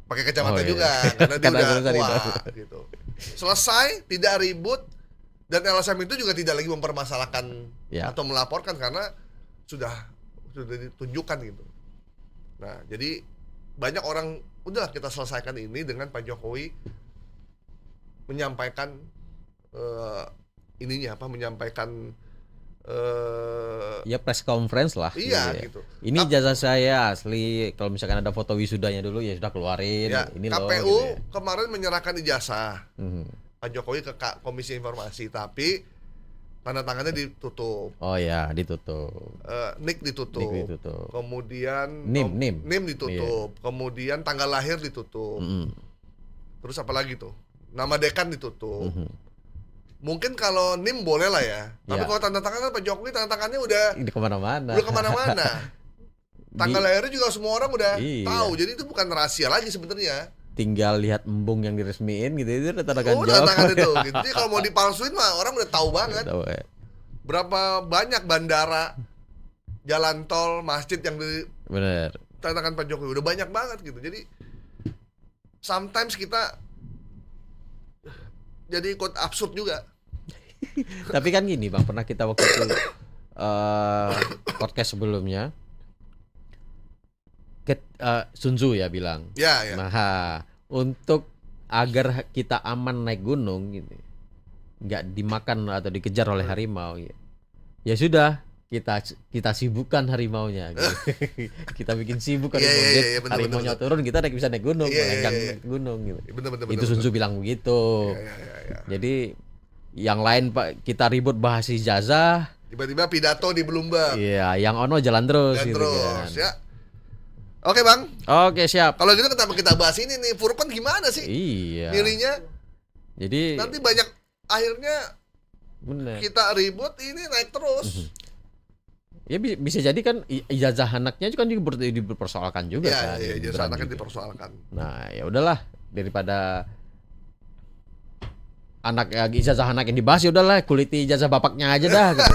Pakai kacamata Oh, iya. juga karena dia Karena udah lulusan itu. wah gitu. Selesai, tidak ribut, dan LSM itu juga tidak lagi mempermasalahkan Ya. atau melaporkan karena sudah ditunjukkan gitu. Nah, jadi banyak orang udah kita selesaikan ini dengan Pak Jokowi menyampaikan menyampaikan Ya press conference lah. iya gitu. gitu. Ini jasa saya asli. Kalau misalkan ada foto wisudanya dulu ya sudah keluarin. Ya, Ini KPU loh. Gitu ya. kemarin menyerahkan ijazah Mhm. Pak Jokowi ke Komisi Informasi, tapi tanda tangannya ditutup, Oh ya ditutup. nik ditutup, Nik ditutup. kemudian NIM. NIM ditutup, kemudian tanggal lahir ditutup, Mhm. terus apa lagi tuh? Nama dekan ditutup. Mhm. Mungkin kalau NIM boleh lah ya, tapi Ya. kalau tanda tangan kan Pak Jokowi tanda tangannya udah Ini kemana-mana. kemana-mana. Tanggal lahirnya juga semua orang udah Iya. tahu, jadi itu bukan rahasia lagi sebenarnya. Tinggal lihat embung yang diresmiin gitu itu udah tanda Oh, tanda tangan Jokowi. itu. Gitu. Jadi kalau mau dipalsuin mah orang udah tahu banget. Tahu, ya. Berapa banyak bandara, jalan tol, masjid yang Bener. ditandakan Pak Jokowi udah banyak banget gitu. Jadi sometimes kita jadi ikut absurd juga. Tapi kan gini Bang, pernah kita waktu itu podcast sebelumnya Sun Tzu ya bilang. Ya, ya. Nah, untuk agar kita aman naik gunung gitu, nggak dimakan atau dikejar oleh harimau, ya sudah kita sibukkan harimaunya. Gitu. Kita bikin sibuk Iya, harimau. iya, iya, bener, Harimaunya bener. turun, kita bisa naik gunung, Iya, iya, melenggang iya. gunung gitu. Bener. Itu Sun Tzu bilang begitu. Ya. Jadi yang lain Pak kita ribut bahas ijazah, Tiba-tiba pidato di Bloomberg. iya, yang ono jalan terus Dan gitu terus kan. ya. Oke, Bang. Oke, siap. Kalau gitu kenapa kita bahas ini nih? Furqan gimana sih Iya. milihnya? Jadi Nanti banyak akhirnya bener. kita ribut ini naik terus. Ya bisa jadi kan ijazah anaknya kan juga dipersoalkan juga Ya, kan. ya, Berat jadi anaknya juga. dipersoalkan. Nah, ya udahlah daripada ijazah anak yang dibahas ya udahlah kuliti ijazah bapaknya aja dah gitu.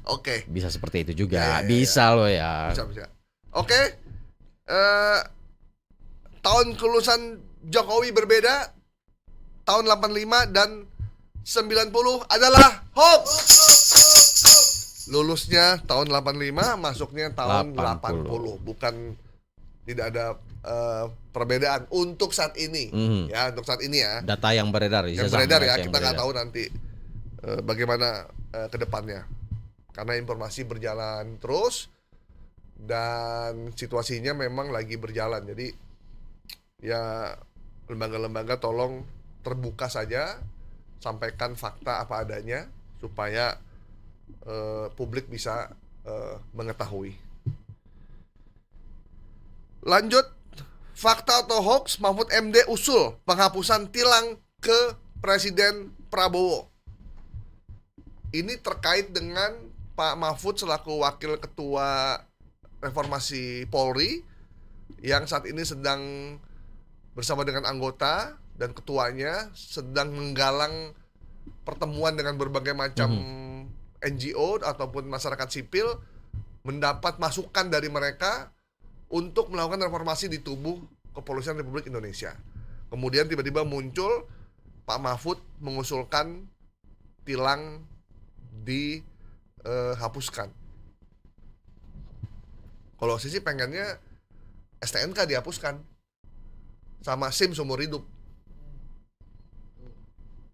Oke. Bisa seperti itu juga. Ya. Bisa loh ya. Bisa. Oke. Tahun kelulusan Jokowi berbeda. Tahun 85 dan 90 adalah hoax. Lulusnya tahun 85, masuknya tahun 80. Bukan, tidak ada perbedaan untuk saat ini. Mhm. Ya, untuk saat ini ya. Data yang beredar, Yang ijazah beredar anak ya, yang kita nggak beredar. tahu nanti bagaimana ke depannya. Karena informasi berjalan terus dan situasinya memang lagi berjalan. Jadi ya lembaga-lembaga tolong terbuka saja, sampaikan fakta apa adanya supaya publik bisa mengetahui. Lanjut, fakta atau hoax, Mahfud MD usul penghapusan tilang ke Presiden Prabowo. Ini terkait dengan Pak Mahfud selaku Wakil Ketua Reformasi Polri yang saat ini sedang bersama dengan anggota dan ketuanya sedang menggalang pertemuan dengan berbagai macam NGO ataupun masyarakat sipil, mendapat masukan dari mereka untuk melakukan reformasi di tubuh Kepolisian Republik Indonesia. Kemudian tiba-tiba muncul Pak Mahfud mengusulkan tilang dihapuskan. Kalau saya sih pengennya STNK dihapuskan sama SIM seumur hidup.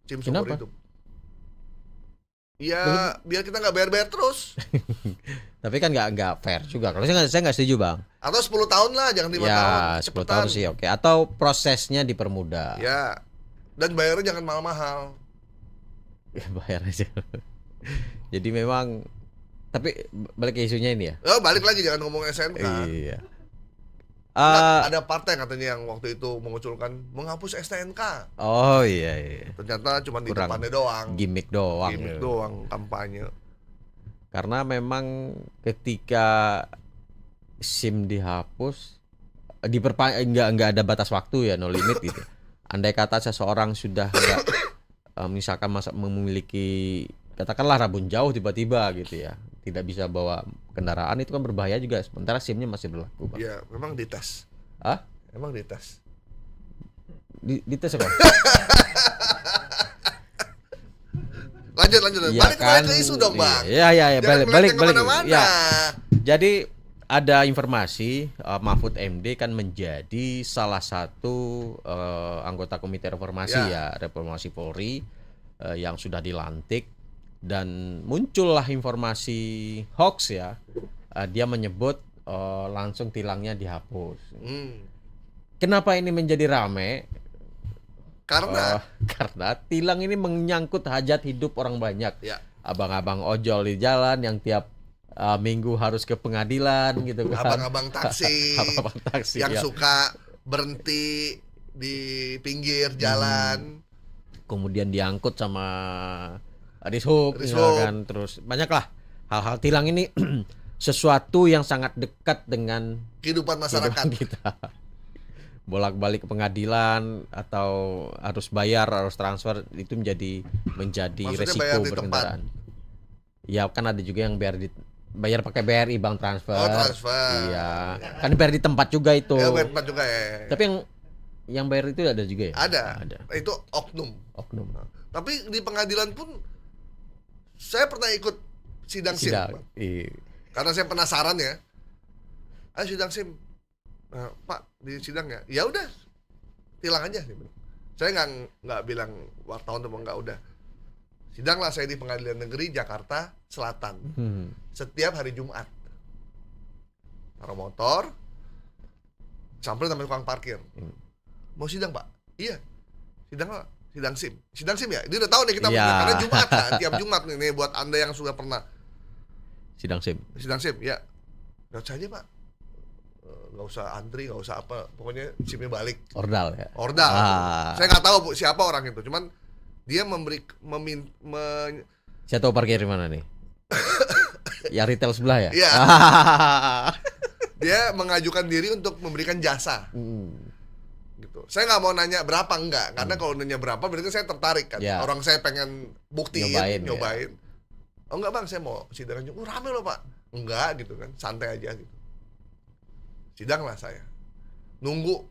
SIM seumur Kenapa? hidup. Ya biar kita nggak bayar-bayar terus. Tapi kan nggak fair juga. Kalau saya nggak setuju Bang. Atau 10 tahun lah, jangan 5 tahun. Ya 10 Cepetan. tahun sih oke. Atau prosesnya dipermudah. Ya. Dan bayarnya jangan mahal-mahal. Ya, bayar aja. Jadi memang tapi balik ke isunya ini ya. Balik lagi, jangan ngomong SNK. Iya. Nah, ada partai katanya yang waktu itu mengusulkan menghapus STNK. Oh iya. Ternyata cuma di Kurang. depannya doang. Gimmick doang. Gimmick ya. doang kampanye. Karena memang ketika SIM dihapus nggak ada batas waktu ya, no limit gitu. Andai kata seseorang sudah nggak misalkan memiliki katakanlah Rabun Jauh tiba-tiba gitu ya, tidak bisa bawa kendaraan, itu kan berbahaya juga. Sementara SIM-nya masih berlaku, Bang. Ya, memang dites. Ah? Emang dites. Dites apa? Lanjut. Iya Balik kan, ke isu dong, Bang. Iya, Jangan balik. melenceng kemana-mana. Ya. Jadi ada informasi Mahfud MD kan menjadi salah satu anggota Komite Reformasi Reformasi Polri yang sudah dilantik, dan muncullah informasi hoax ya. Dia menyebut langsung tilangnya dihapus. Kenapa ini menjadi rame? Karena tilang ini menyangkut hajat hidup orang banyak. Ya. Abang-abang ojol di jalan yang tiap minggu harus ke pengadilan gitu kan. Abang-abang taksi. Abang-abang taksi yang ya. suka berhenti di pinggir jalan. Kemudian diangkut sama Dishub ya kan. Terus banyaklah hal-hal tilang ini sesuatu yang sangat dekat dengan Kehidupan masyarakat kita. Bolak-balik ke pengadilan atau harus bayar, harus transfer, itu menjadi Maksudnya resiko bayar di berkendaraan. Ya kan ada juga yang bayar pakai BRI, bank transfer. Oh, transfer. Iya. Kan bayar di tempat juga itu. Ya, bayar tempat juga ya. Tapi yang bayar itu ada juga ya? Ada. Ada. Itu oknum. Nah, Tapi di pengadilan pun saya pernah ikut sidang SIM. Bang. Iya. Karena saya penasaran ya. Ayo sidang SIM. Nah, Pak, di sidang ya. Ya udah. Tilang aja. Saya nggak bilang wartawan atau nggak, udah. Sidang lah saya di Pengadilan Negeri Jakarta Selatan. Setiap hari Jumat. Taruh motor, sampai sampai tukang parkir. Mau sidang, Pak? Iya. Sidang apa? Sidang SIM. Sidang SIM ya? Dia udah tahu nih kita karena Jumat kan, tiap Jumat nih buat Anda yang sudah pernah Sidang SIM. sidang SIM, ya. Lihat saja, Pak. Nggak usah antri, nggak usah apa. Pokoknya SIM-nya balik. Ordal ya. Ordal. Saya nggak tahu siapa orang itu, cuman dia Saya tahu parkir di mana nih. Ya retail sebelah ya. Iya. Dia mengajukan diri untuk memberikan jasa. Gitu. Saya nggak mau nanya berapa, enggak, karena kalau nanya berapa berarti saya tertarik kan. Ya. Orang saya pengen buktiin, nyobain. Ya. Oh enggak Bang, saya mau sidang aja. Rame loh Pak. Enggak gitu kan, santai aja gitu. Sidang lah saya. Nunggu.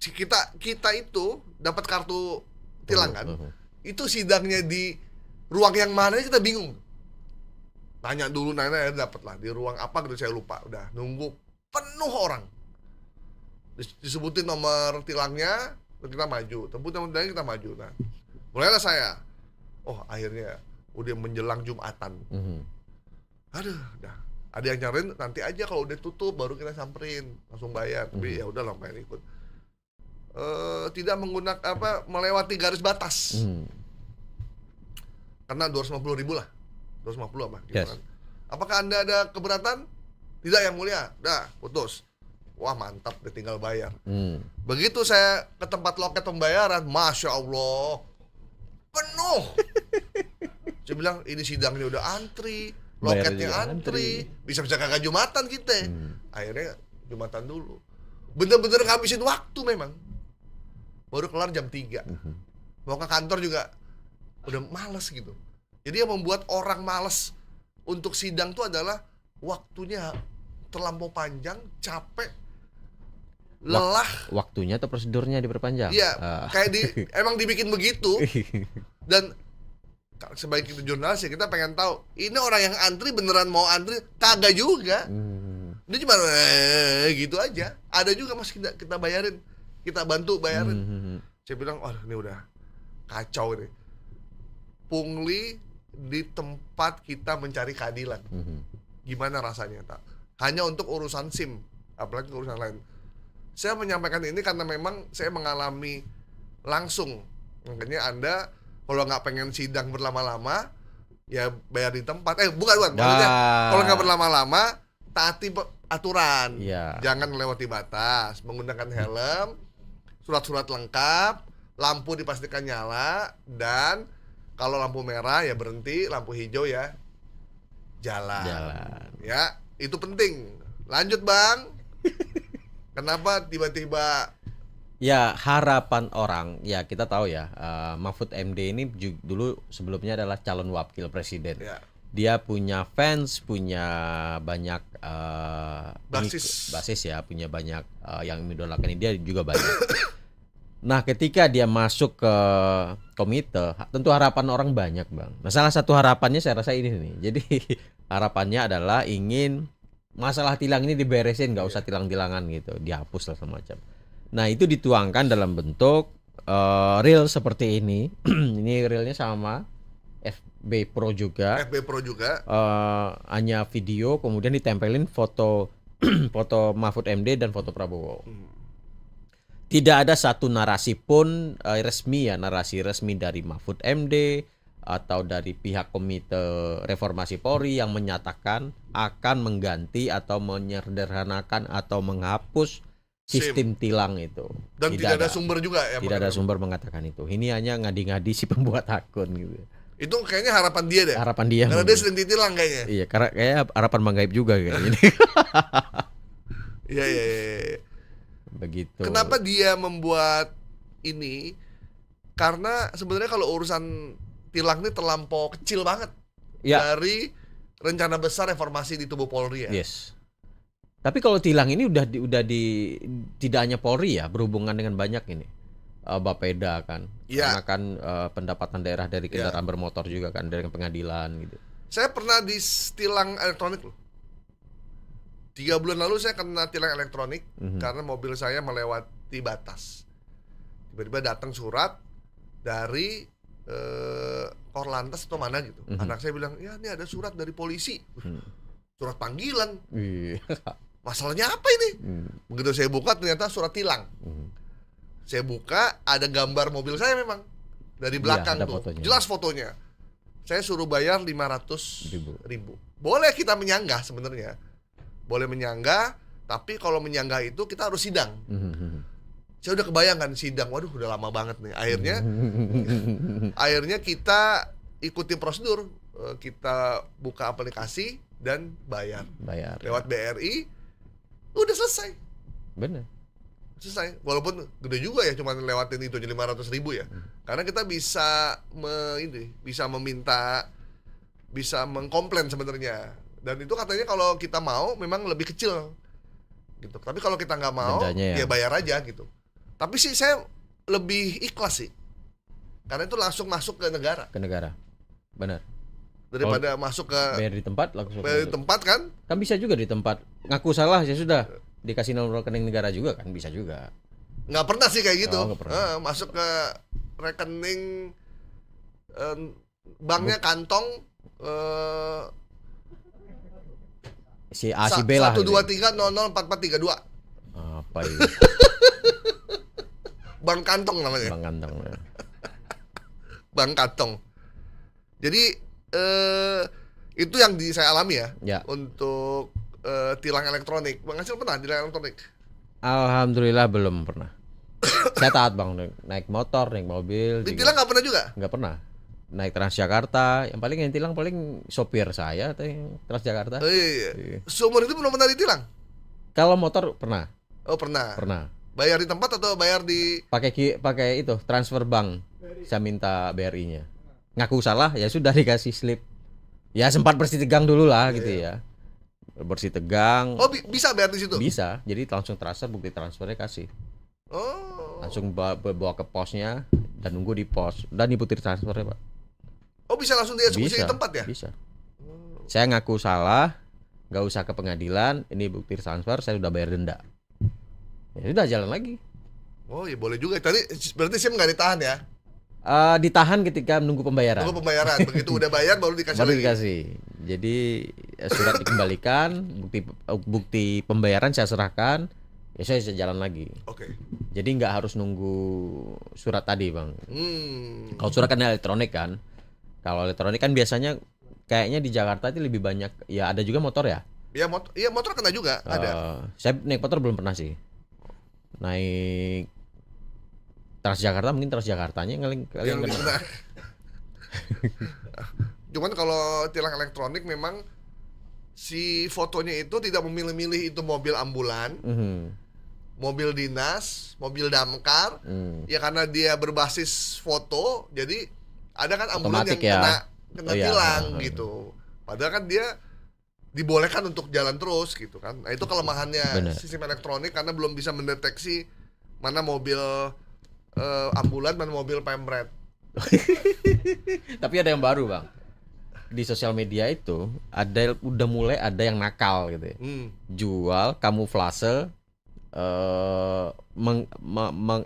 Kita itu dapat kartu tilang kan. Itu sidangnya di ruang yang mana kita bingung. Nanya dulu, dapat lah di ruang apa gitu, saya lupa. Udah nunggu penuh orang. Disebutin nomor tilangnya, kita maju. Tebut nomor tilangnya, kita maju. Nah, mulailah saya. Oh, akhirnya udah menjelang Jumatan. Aduh, dah. Ada yang nyariin, nanti aja kalau udah tutup baru kita samperin, langsung bayar. Tapi ya udah lah, main ikut. Tidak menggunakan melewati garis batas. Karena 250.000 lah. 250 apa? Yes. Apakah Anda ada keberatan? Tidak yang mulia. Dah, putus. Wah mantap, udah tinggal bayar. Begitu saya ke tempat loket pembayaran, Masya Allah, penuh. Saya bilang, ini sidangnya udah antri, loketnya antri, bisa-bisa kagak Jumatan kita. Akhirnya Jumatan dulu. Bener-bener ngabisin waktu memang. Baru kelar jam 3. Mau ke kantor juga udah males gitu. Jadi yang membuat orang males untuk sidang itu adalah waktunya terlampau panjang, capek, lelah. Waktunya atau prosedurnya diperpanjang? Iya, kayak emang dibikin begitu. Dan sebagai kita jurnalis ya, kita pengen tahu ini orang yang antri beneran mau antri, kagak juga. Ini cuma gitu aja. Ada juga mas kita bayarin, kita bantu bayarin. Saya bilang, wah ini udah kacau ini. Pungli di tempat kita mencari keadilan. Gimana rasanya, tak? Hanya untuk urusan SIM, apalagi urusan lain. Saya menyampaikan ini karena memang saya mengalami langsung. Makanya Anda kalau nggak pengen sidang berlama-lama, ya bayar di tempat. Bukan. Maksudnya kalau nggak berlama-lama, taati aturan. Jangan melewati batas, menggunakan helm, surat-surat lengkap, lampu dipastikan nyala, dan kalau lampu merah ya berhenti, lampu hijau ya jalan. Ya, itu penting. Lanjut Bang. Kenapa tiba-tiba Ya harapan orang, ya kita tahu ya, Mahfud MD ini dulu sebelumnya adalah calon wakil presiden. Ya. Dia punya fans, punya banyak basis ya, punya banyak yang mengidolakan dia juga banyak. Nah, ketika dia masuk ke komite, tentu harapan orang banyak, Bang. Nah, salah satu harapannya saya rasa ini nih. Jadi harapannya adalah ingin masalah tilang ini diberesin, nggak usah tilang-tilangan gitu, dihapus lah semacam. Nah, itu dituangkan dalam bentuk reel seperti ini. Ini reelnya sama FB Pro juga. FB Pro juga. Hanya video, kemudian ditempelin foto foto Mahfud MD dan foto Prabowo. Tidak ada satu narasi pun resmi ya, narasi resmi dari Mahfud MD atau dari pihak Komite Reformasi Polri yang menyatakan akan mengganti atau menyederhanakan atau menghapus sistem tilang itu. Dan tidak ada sumber juga ya. Tidak ada sumber mengatakan itu. Ini hanya ngadi-ngadi si pembuat akun gitu. Itu kayaknya harapan dia deh. Harapan dia. Karena dia sering ditilang kayaknya. Iya, karena kayak harapan Bang Gaib juga kayak gini. Iya. Begitu. Kenapa dia membuat ini? Karena sebenarnya kalau urusan tilang ini terlampau kecil banget dari rencana besar reformasi di tubuh Polri ya. Yes. Tapi kalau tilang ini udah tidak hanya Polri ya, berhubungan dengan banyak ini. Bapeda kan. Ya. Karena kan pendapatan daerah dari kendaraan bermotor juga kan, dari pengadilan gitu. Saya pernah tilang elektronik loh. 3 bulan lalu saya kena tilang elektronik karena mobil saya melewati batas. Tiba-tiba datang surat dari Korlantas atau mana gitu. Anak saya bilang, ya ini ada surat dari polisi. Surat panggilan. Masalahnya apa ini? Begitu saya buka ternyata surat tilang. Saya buka ada gambar mobil saya memang dari belakang tuh. Fotonya. Jelas fotonya. Saya suruh bayar 500.000. Boleh kita menyanggah sebenarnya. Boleh menyanggah, tapi kalau menyanggah itu kita harus sidang. Saya udah kebayangkan sidang. Waduh, udah lama banget nih. Akhirnya kita ikuti prosedur. Kita buka aplikasi dan bayar lewat BRI. Udah selesai. Bener. Selesai. Walaupun gede juga ya, cuma lewatin itu aja 500.000 ya. Karena kita bisa bisa meminta, bisa mengkomplain sebenarnya. Dan itu katanya kalau kita mau memang lebih kecil gitu. Tapi kalau kita nggak mau, ya bayar aja gitu. Tapi sih saya lebih ikhlas sih. Karena itu langsung masuk ke negara. Benar. Daripada masuk ke bayar di tempat langsung. Bayar di tempat kan? Kan bisa juga di tempat. Ngaku salah ya sudah. Dikasih nomor rekening negara juga kan, bisa juga. Nggak pernah sih kayak gitu. Masuk ke rekening banknya kantong si A si B lah. 123004432. Apa itu? Bank kantong namanya. Bank kantong. Bank kantong. Jadi itu yang saya alami ya. Untuk tilang elektronik. Bang Hasil pernah tilang elektronik? Alhamdulillah belum pernah. Saya taat Bang, naik motor, naik mobil. Ditilang nggak pernah juga? Nggak pernah. Naik Transjakarta, yang tilang paling sopir saya atau yang Transjakarta. Iya. Seumur itu belum pernah ditilang? Kalau motor pernah. Oh pernah. Pernah. Bayar di tempat atau bayar di? Pakai itu transfer bank. Saya minta BRI-nya. Ngaku salah, ya sudah dikasih slip. Ya sempat bersih tegang dulu lah gitu ya. Bersih tegang. Oh bisa bayar di situ? Bisa. Jadi langsung transfer, bukti transfernya kasih. Oh. Langsung bawa ke posnya dan nunggu di pos dan diputir transfernya Pak. Oh bisa langsung dieksekusi di tempat ya? Bisa. Saya ngaku salah, nggak usah ke pengadilan. Ini bukti transfer, saya udah bayar denda. Ya sudah jalan lagi. Oh ya boleh juga. Tadi berarti SIM nggak ditahan ya? Ditahan ketika menunggu pembayaran. Nunggu pembayaran. Begitu udah bayar baru dikasih lagi. Jadi surat dikembalikan, bukti pembayaran saya serahkan, ya saya jalan lagi. Oke. Jadi nggak harus nunggu surat tadi Bang. Kalau surat kan elektronik kan. Kalau elektronik kan biasanya kayaknya di Jakarta itu lebih banyak. Ya ada juga motor ya. Iya motor kena juga. Ada. Saya naik motor belum pernah sih. Naik Transjakarta mungkin Transjakartanya kalian kena. Cuman kalau tilang elektronik memang si fotonya itu tidak memilih-milih itu mobil ambulan, mobil dinas, mobil damkar, ya karena dia berbasis foto, jadi ada kan ambulan Otomatik yang ya. kena Oh, iya. tilang gitu. Padahal kan dia dibolehkan untuk jalan terus gitu kan. Nah itu kelemahannya Bener. sistem elektronik karena belum bisa mendeteksi mana mobil ambulan, mana mobil pemret. Tapi ada yang baru bang. Di sosial media itu udah mulai ada yang nakal gitu ya. Jual kamuflase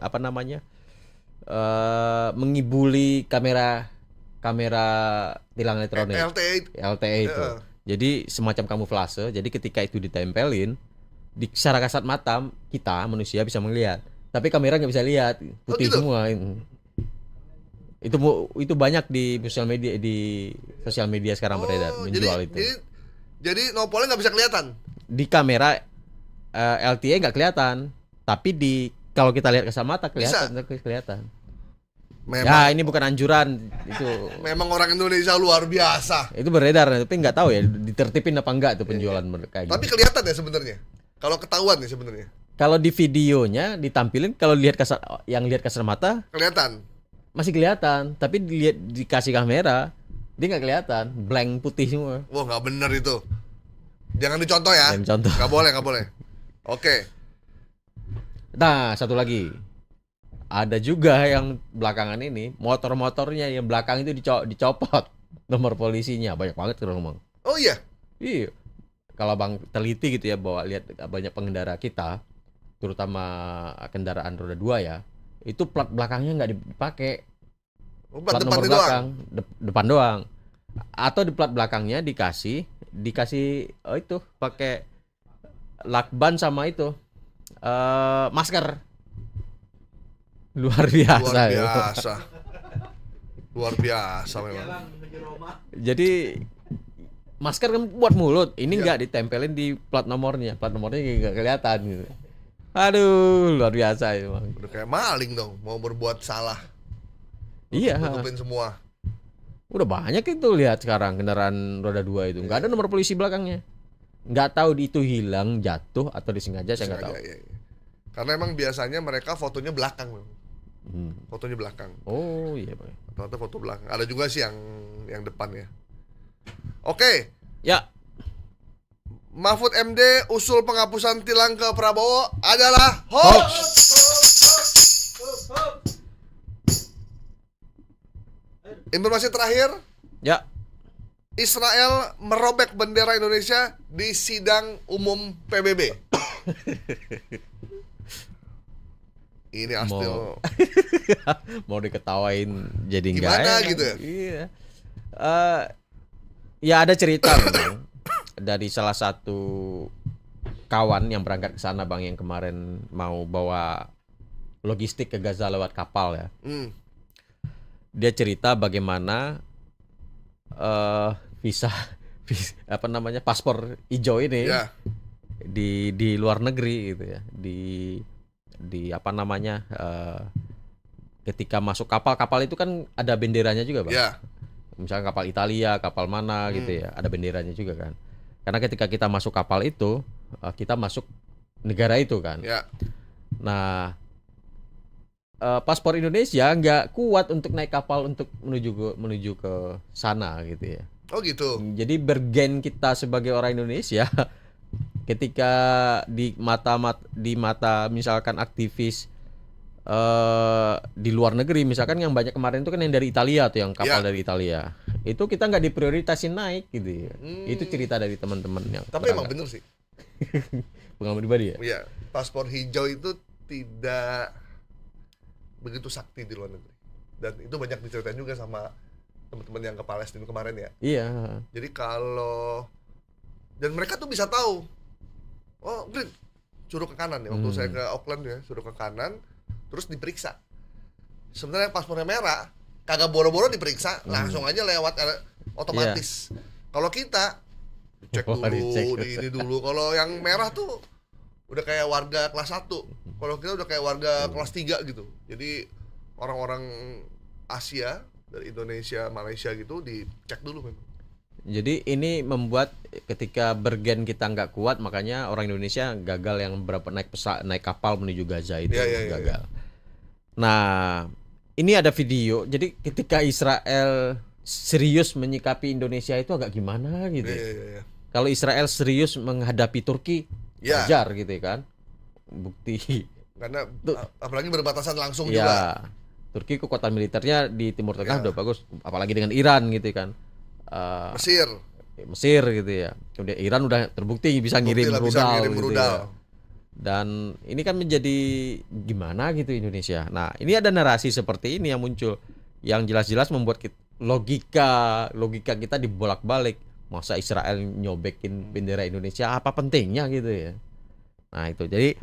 apa namanya? Mengibuli kamera tilang elektronik LTE itu. Jadi semacam kamuflase. Jadi ketika itu ditempelin secara kasat mata kita manusia bisa melihat, tapi kamera nggak bisa lihat, putih gitu? semua. Itu banyak di sosial media sekarang beredar menjual itu. Jadi nopolnya nggak bisa kelihatan. Di kamera LTE nggak kelihatan, tapi kalau kita lihat kasat mata kelihatan. Memang, Ya ini bukan anjuran itu. memang orang Indonesia luar biasa. Itu beredar, tapi nggak tahu ya ditertipin apa enggak tuh penjualan mereka. Tapi kelihatan ya sebenarnya. Kalau ketahuan nih sebenarnya. Kalau di videonya ditampilin, kalau lihat lihat kasat mata Kelihatan. masih kelihatan, tapi dikasih kamera dia nggak kelihatan, blank putih semua. Wah nggak bener itu. Jangan dicontoh ya. Jangan dicontoh. Nggak boleh. Oke. Nah satu lagi, ada juga yang belakangan ini motor-motornya yang belakang itu dicopot nomor polisinya, banyak banget tuh bang. Oh iya. Iya. Kalau bang teliti gitu ya, bahwa lihat banyak pengendara kita, terutama kendaraan roda 2 ya, itu plat belakangnya nggak dipakai. Plat Nomor depannya belakang, doang. depan doang. Atau di plat belakangnya dikasih itu pakai lakban sama itu masker. Luar biasa. Luar biasa memang. Jadi masker kan buat mulut, ini Iya. nggak ditempelin di plat nomornya nggak kelihatan gitu. Aduh, luar biasa itu bang. Udah kayak maling dong, mau berbuat salah. Iya, Tutupin semua. udah banyak itu lihat sekarang kendaraan roda 2 itu nggak ada nomor polisi belakangnya. Nggak tahu itu hilang, jatuh atau disengaja, saya nggak tahu. Iya. Karena emang biasanya mereka fotonya belakang, Bang. Hmm. Fotonya belakang. Oh iya bang. Atau foto belakang. Ada juga sih yang depan ya. Oke, Ya, Mahfud MD usul penghapusan tilang ke Prabowo adalah hoax. Informasi terakhir, ya. Israel merobek bendera Indonesia di sidang umum PBB. Ini Astil. Mau diketawain jadi enggak Gimana enak. gitu ya? Iya. Ya ada cerita memang dari salah satu kawan yang berangkat ke sana bang, yang kemarin mau bawa logistik ke Gaza lewat kapal ya. Dia cerita bagaimana visa apa namanya, paspor hijau ini Ya. di luar negeri gitu ya, di apa namanya, ketika masuk kapal itu kan ada benderanya juga bang. Ya. Misalnya kapal Italia, kapal mana gitu ya, ada benderanya juga kan. Karena ketika kita masuk kapal itu, kita masuk negara itu kan. Ya. Nah, paspor Indonesia nggak kuat untuk naik kapal untuk menuju ke sana gitu ya. Oh gitu. Jadi bergen kita sebagai orang Indonesia ketika di mata misalkan aktivis di luar negeri, misalkan yang banyak kemarin itu kan yang dari Italia tuh, yang kapal Ya. dari Italia, itu kita nggak diprioritasin naik gitu ya. Itu cerita dari teman-teman yang Tapi emang berangkat. bener sih. Pengalaman pribadi ya. Iya, paspor hijau itu tidak begitu sakti di luar negeri. Dan itu banyak diceritain juga sama teman-teman yang ke Palestina kemarin ya. Iya. Jadi dan mereka tuh bisa tahu. Oh, Green, suruh ke kanan ya. Waktu saya ke Auckland ya, suruh ke kanan, terus diperiksa. Sebenarnya paspornya merah, kagak boro-boro diperiksa, langsung aja lewat otomatis. Kalau kita cek Oh, dulu, dicek. ini dulu. Kalau yang merah tuh udah kayak warga kelas 1. Kalau kita udah kayak warga kelas 3 gitu. Jadi orang-orang Asia dari Indonesia, Malaysia gitu dicek dulu memang. Jadi ini membuat ketika bergen kita nggak kuat, makanya orang Indonesia gagal yang berapa naik kapal menuju Gaza itu Iya. gagal. Nah, ini ada video. Jadi ketika Israel serius menyikapi Indonesia itu agak gimana gitu. Iya. Kalau Israel serius menghadapi Turki, Ya. wajar gitu kan. Bukti. Karena apalagi berbatasan langsung Ya, juga. Turki kekuatan militernya di Timur Tengah Ya. udah bagus, apalagi dengan Iran gitu kan. Mesir. Mesir gitu ya. Kemudian Iran udah terbukti bisa ngirim Bukti lah bisa rudal ngirim gitu rudal. ya. Dan ini kan menjadi gimana gitu Indonesia. Nah, ini ada narasi seperti ini yang muncul yang jelas-jelas membuat logika kita dibolak-balik. Masa Israel nyobekin bendera Indonesia, apa pentingnya gitu ya. Nah, itu. Jadi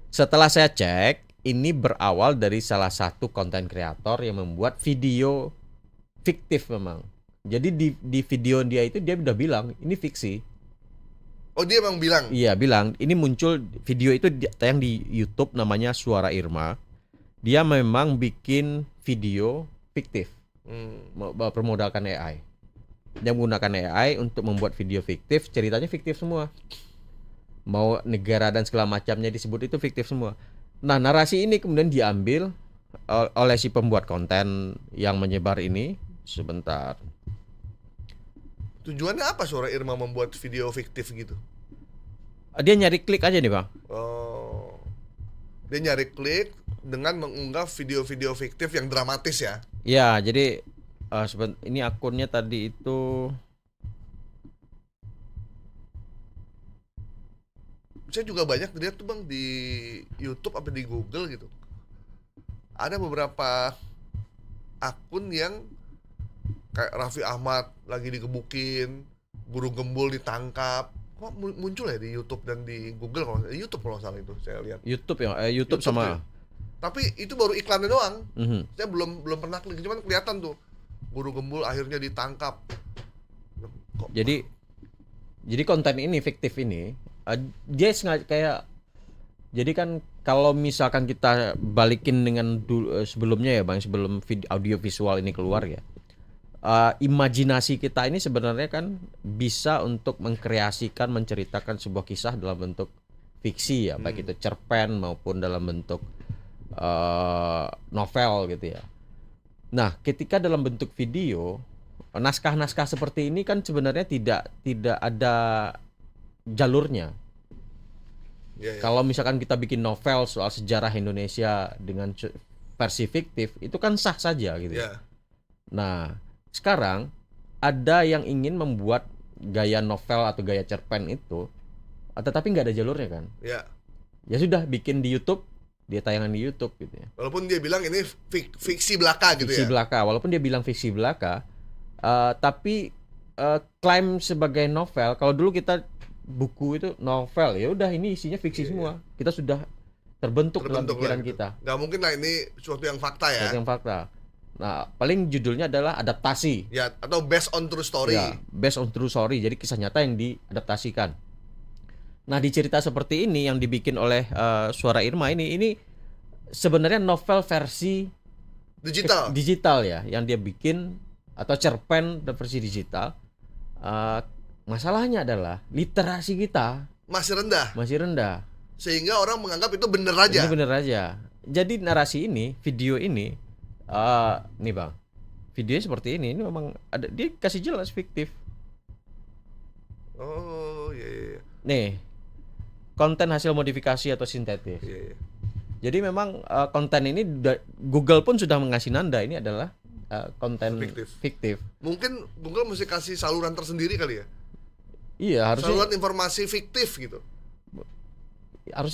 setelah saya cek, ini berawal dari salah satu konten kreator yang membuat video fiktif memang. Jadi di video dia itu dia udah bilang ini fiksi. Oh, dia emang bilang. Iya, bilang ini muncul video itu tayang di YouTube namanya Suara Irma. Dia memang bikin video fiktif, bermodalkan AI. Dia menggunakan AI untuk membuat video fiktif, ceritanya fiktif semua. Mau negara dan segala macamnya disebut itu fiktif semua. Nah, narasi ini kemudian diambil oleh si pembuat konten yang menyebar ini. Sebentar. Tujuannya apa Suara Irma membuat video fiktif gitu? Dia nyari klik aja nih, Bang. Oh. Dia nyari klik dengan mengunggah video-video fiktif yang dramatis ya. Ya, jadi ini akunnya tadi itu Saya juga banyak lihat tuh Bang di YouTube apa di Google gitu. Ada beberapa akun yang kayak Raffi Ahmad lagi digebukin, Guru Gembul ditangkap. Kok muncul ya di YouTube dan di Google kalau salah itu saya lihat. YouTube ya, YouTube sama. tuh. Tapi itu baru iklannya doang. Mhm. Saya belum pernah klik, cuman kelihatan tuh Guru Gembul akhirnya ditangkap. Kok Jadi konten ini fiktif ini dia sengaja kayak, jadi kan kalau misalkan kita balikin dengan sebelumnya ya Bang, sebelum audio visual ini keluar ya, imajinasi kita ini sebenarnya kan bisa untuk mengkreasikan, menceritakan sebuah kisah dalam bentuk fiksi ya, baik itu cerpen maupun dalam bentuk novel gitu ya. Nah, ketika dalam bentuk video, naskah-naskah seperti ini kan sebenarnya tidak ada jalurnya. ya. Kalau misalkan kita bikin novel soal sejarah Indonesia dengan versi fiktif, itu kan sah saja gitu. Ya. Nah, sekarang ada yang ingin membuat gaya novel atau gaya cerpen itu, tetapi nggak ada jalurnya kan. Ya. Ya sudah, bikin di YouTube, dia tayangan di YouTube gitu ya. Walaupun dia bilang ini fiksi belaka gitu Fiksi ya. belaka, walaupun dia bilang fiksi belaka, tapi klaim sebagai novel. Kalau dulu kita buku itu novel, ya udah ini isinya fiksi semua. Kita sudah terbentuk dalam pikiran gitu. kita. Nggak mungkin lah ini sesuatu yang fakta ya. Yang fakta. Nah, paling judulnya adalah adaptasi. Ya, atau based on true story. Ya, based on true story. Jadi kisah nyata yang diadaptasikan. Nah, di cerita seperti ini yang dibikin oleh Suara Irma ini sebenarnya novel versi Digital. ya, yang dia bikin, atau cerpen versi digital. Masalahnya adalah literasi kita Masih rendah. masih rendah. Sehingga orang menganggap itu bener aja. Ini bener aja. Jadi narasi ini, video ini, nih Bang, videonya seperti ini memang ada, dia kasih jelas fiktif. Oh, iya. Nih, konten hasil modifikasi atau sintetis. Iya. Jadi memang konten ini Google pun sudah mengasih nanda ini adalah konten fiktif. Mungkin Google mesti kasih saluran tersendiri kali ya. Iya, Saluran harusnya informasi fiktif gitu.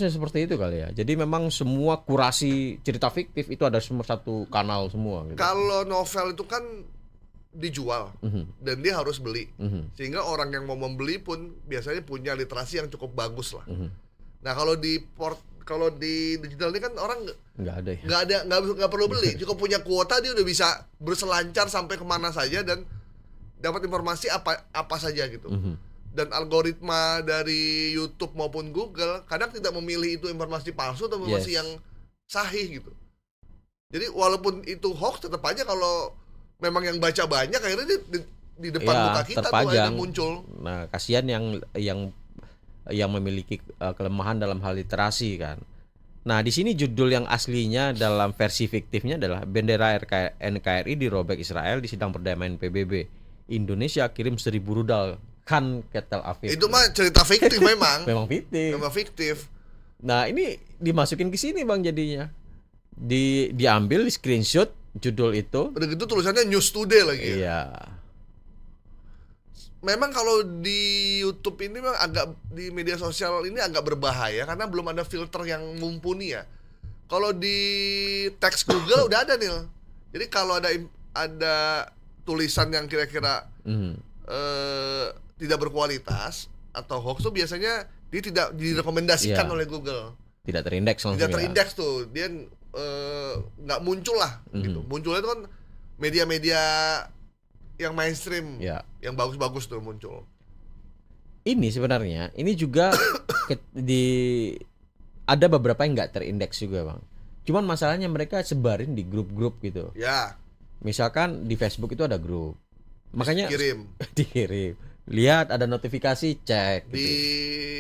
seperti itu kali ya. Jadi memang semua kurasi cerita fiktif itu ada semua satu kanal semua gitu. Kalau novel itu kan dijual dan dia harus beli. Sehingga orang yang mau membeli pun biasanya punya literasi yang cukup bagus lah. Nah, kalau di digital ini kan orang Nggak ada ya. nggak perlu beli, cukup punya kuota dia udah bisa berselancar sampai kemana saja dan dapat informasi apa saja gitu. Dan algoritma dari YouTube maupun Google kadang tidak memilih itu informasi palsu atau informasi yang sahih gitu. Jadi walaupun itu hoax, tetap aja kalau memang yang baca banyak akhirnya di depan Ya, muka kita tuh terpajang. akhirnya muncul. Nah, kasihan yang memiliki kelemahan dalam hal literasi kan. Nah, di sini judul yang aslinya dalam versi fiktifnya adalah bendera NKRI dirobek Israel di sidang perdamaian PBB. Indonesia kirim 1.000 rudal kan ke Tel Aviv. Itu mah cerita fiktif memang. memang fiktif. Memang fiktif. Nah, ini dimasukin ke sini Bang jadinya. Diambil di screenshot judul itu. Udah gitu tulisannya News Today lagi. Iya. Memang kalau di YouTube ini memang agak, di media sosial ini agak berbahaya karena belum ada filter yang mumpuni ya. Kalau di teks Google udah ada nih. Jadi kalau ada tulisan yang kira-kira tidak berkualitas atau hoax tuh biasanya dia tidak direkomendasikan Iya. oleh Google. Tidak terindeks langsung. Tidak ya. terindeks tuh, dia nggak muncul lah gitu. Munculnya itu kan media-media yang mainstream, Ya. yang bagus-bagus tuh muncul. Ini sebenarnya ini juga ada beberapa yang nggak terindeks juga Bang. Cuman masalahnya mereka sebarin di grup-grup gitu. Ya, Misalkan di Facebook itu ada grup. Makanya kirim dikirim. Lihat ada notifikasi, cek di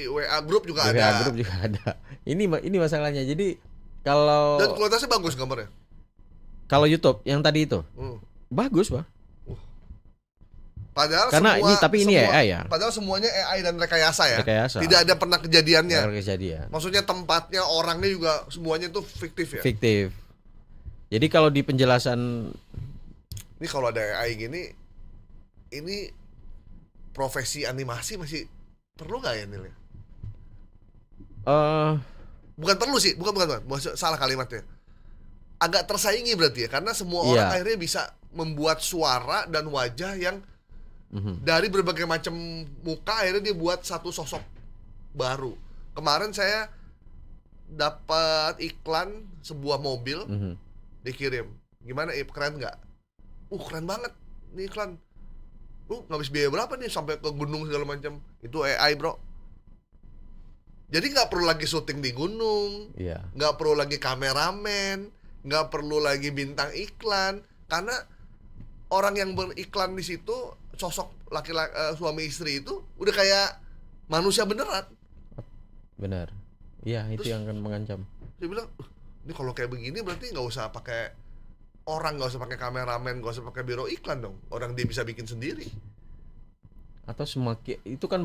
gitu. WA grup juga Di ada. grup juga ada. Ini masalahnya. Jadi kalau Dan kualitasnya bagus gambarnya. YouTube yang tadi itu bagus, Bang. Padahal Karena ini AI ya. Padahal semuanya AI dan rekayasa ya. Rekayasa. Tidak ada pernah kejadiannya. Kalau kejadian. Maksudnya tempatnya, orangnya juga semuanya itu fiktif ya. Fiktif. Jadi kalau di penjelasan Ini kalau ada AI gini, ini profesi animasi masih perlu nggak ya Nil? Bukan perlu sih, bukan. Maksud, salah kalimatnya. Agak tersaingi berarti ya, karena semua orang Iya. akhirnya bisa membuat suara dan wajah yang dari berbagai macam muka, akhirnya dia buat satu sosok baru. Kemarin saya dapat iklan sebuah mobil dikirim. Gimana, keren nggak? Keren banget ini iklan. Ngabis biaya berapa nih sampai ke gunung segala macam? Itu AI bro. Jadi nggak perlu lagi syuting di gunung, iya. nggak perlu lagi kameramen, nggak perlu lagi bintang iklan, karena orang yang beriklan di situ, sosok laki-laki suami istri itu udah kayak manusia beneran. Benar. Iya, itu yang akan mengancam. Dia bilang, ini kalau kayak begini berarti nggak usah pakai orang, nggak usah pakai kameramen, nggak usah pakai biro iklan dong. Orang dia bisa bikin sendiri. Atau semakin itu kan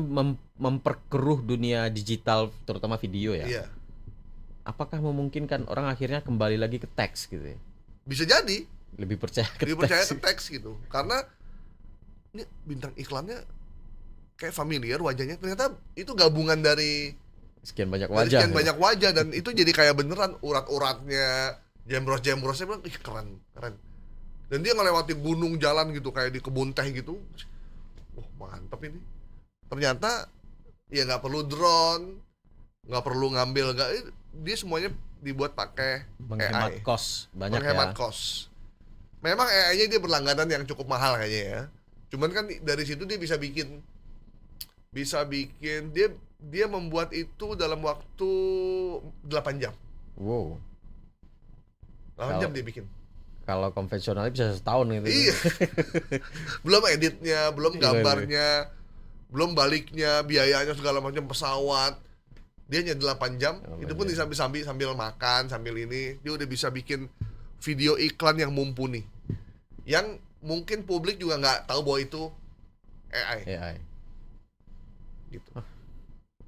memperkeruh dunia digital terutama video ya. Iya. Apakah memungkinkan orang akhirnya kembali lagi ke teks gitu ya? Bisa jadi. Lebih percaya ke Dia percaya teks. ke teks gitu. Karena ini bintang iklannya kayak familiar wajahnya. Ternyata itu gabungan dari Sekian banyak dari wajah. sekian banyak wajah, dan itu jadi kayak beneran urat-uratnya, jembros-jembrosnya bilang, ih keren. Dan dia ngelewati gunung jalan gitu kayak di kebun teh gitu. Mantap ini. Ternyata ya nggak perlu drone, nggak perlu ngambil, dia semuanya dibuat pakai Menghemat AI. kos banyak Menghemat ya. kos. Memang AI-nya dia berlangganan yang cukup mahal kayaknya ya. Cuman kan dari situ dia bisa bikin dia membuat itu dalam waktu 8 jam. Wow. 8 jam dia bikin. Kalau konvensionalnya bisa setahun gitu. Iya. Belum editnya, belum gambarnya, belum baliknya, biayanya segala macam, pesawat. Dia hanya 8 jam. Itu pun sambil makan, sambil ini, dia udah bisa bikin video iklan yang mumpuni. Yang mungkin publik juga nggak tahu bahwa itu AI. Gitu.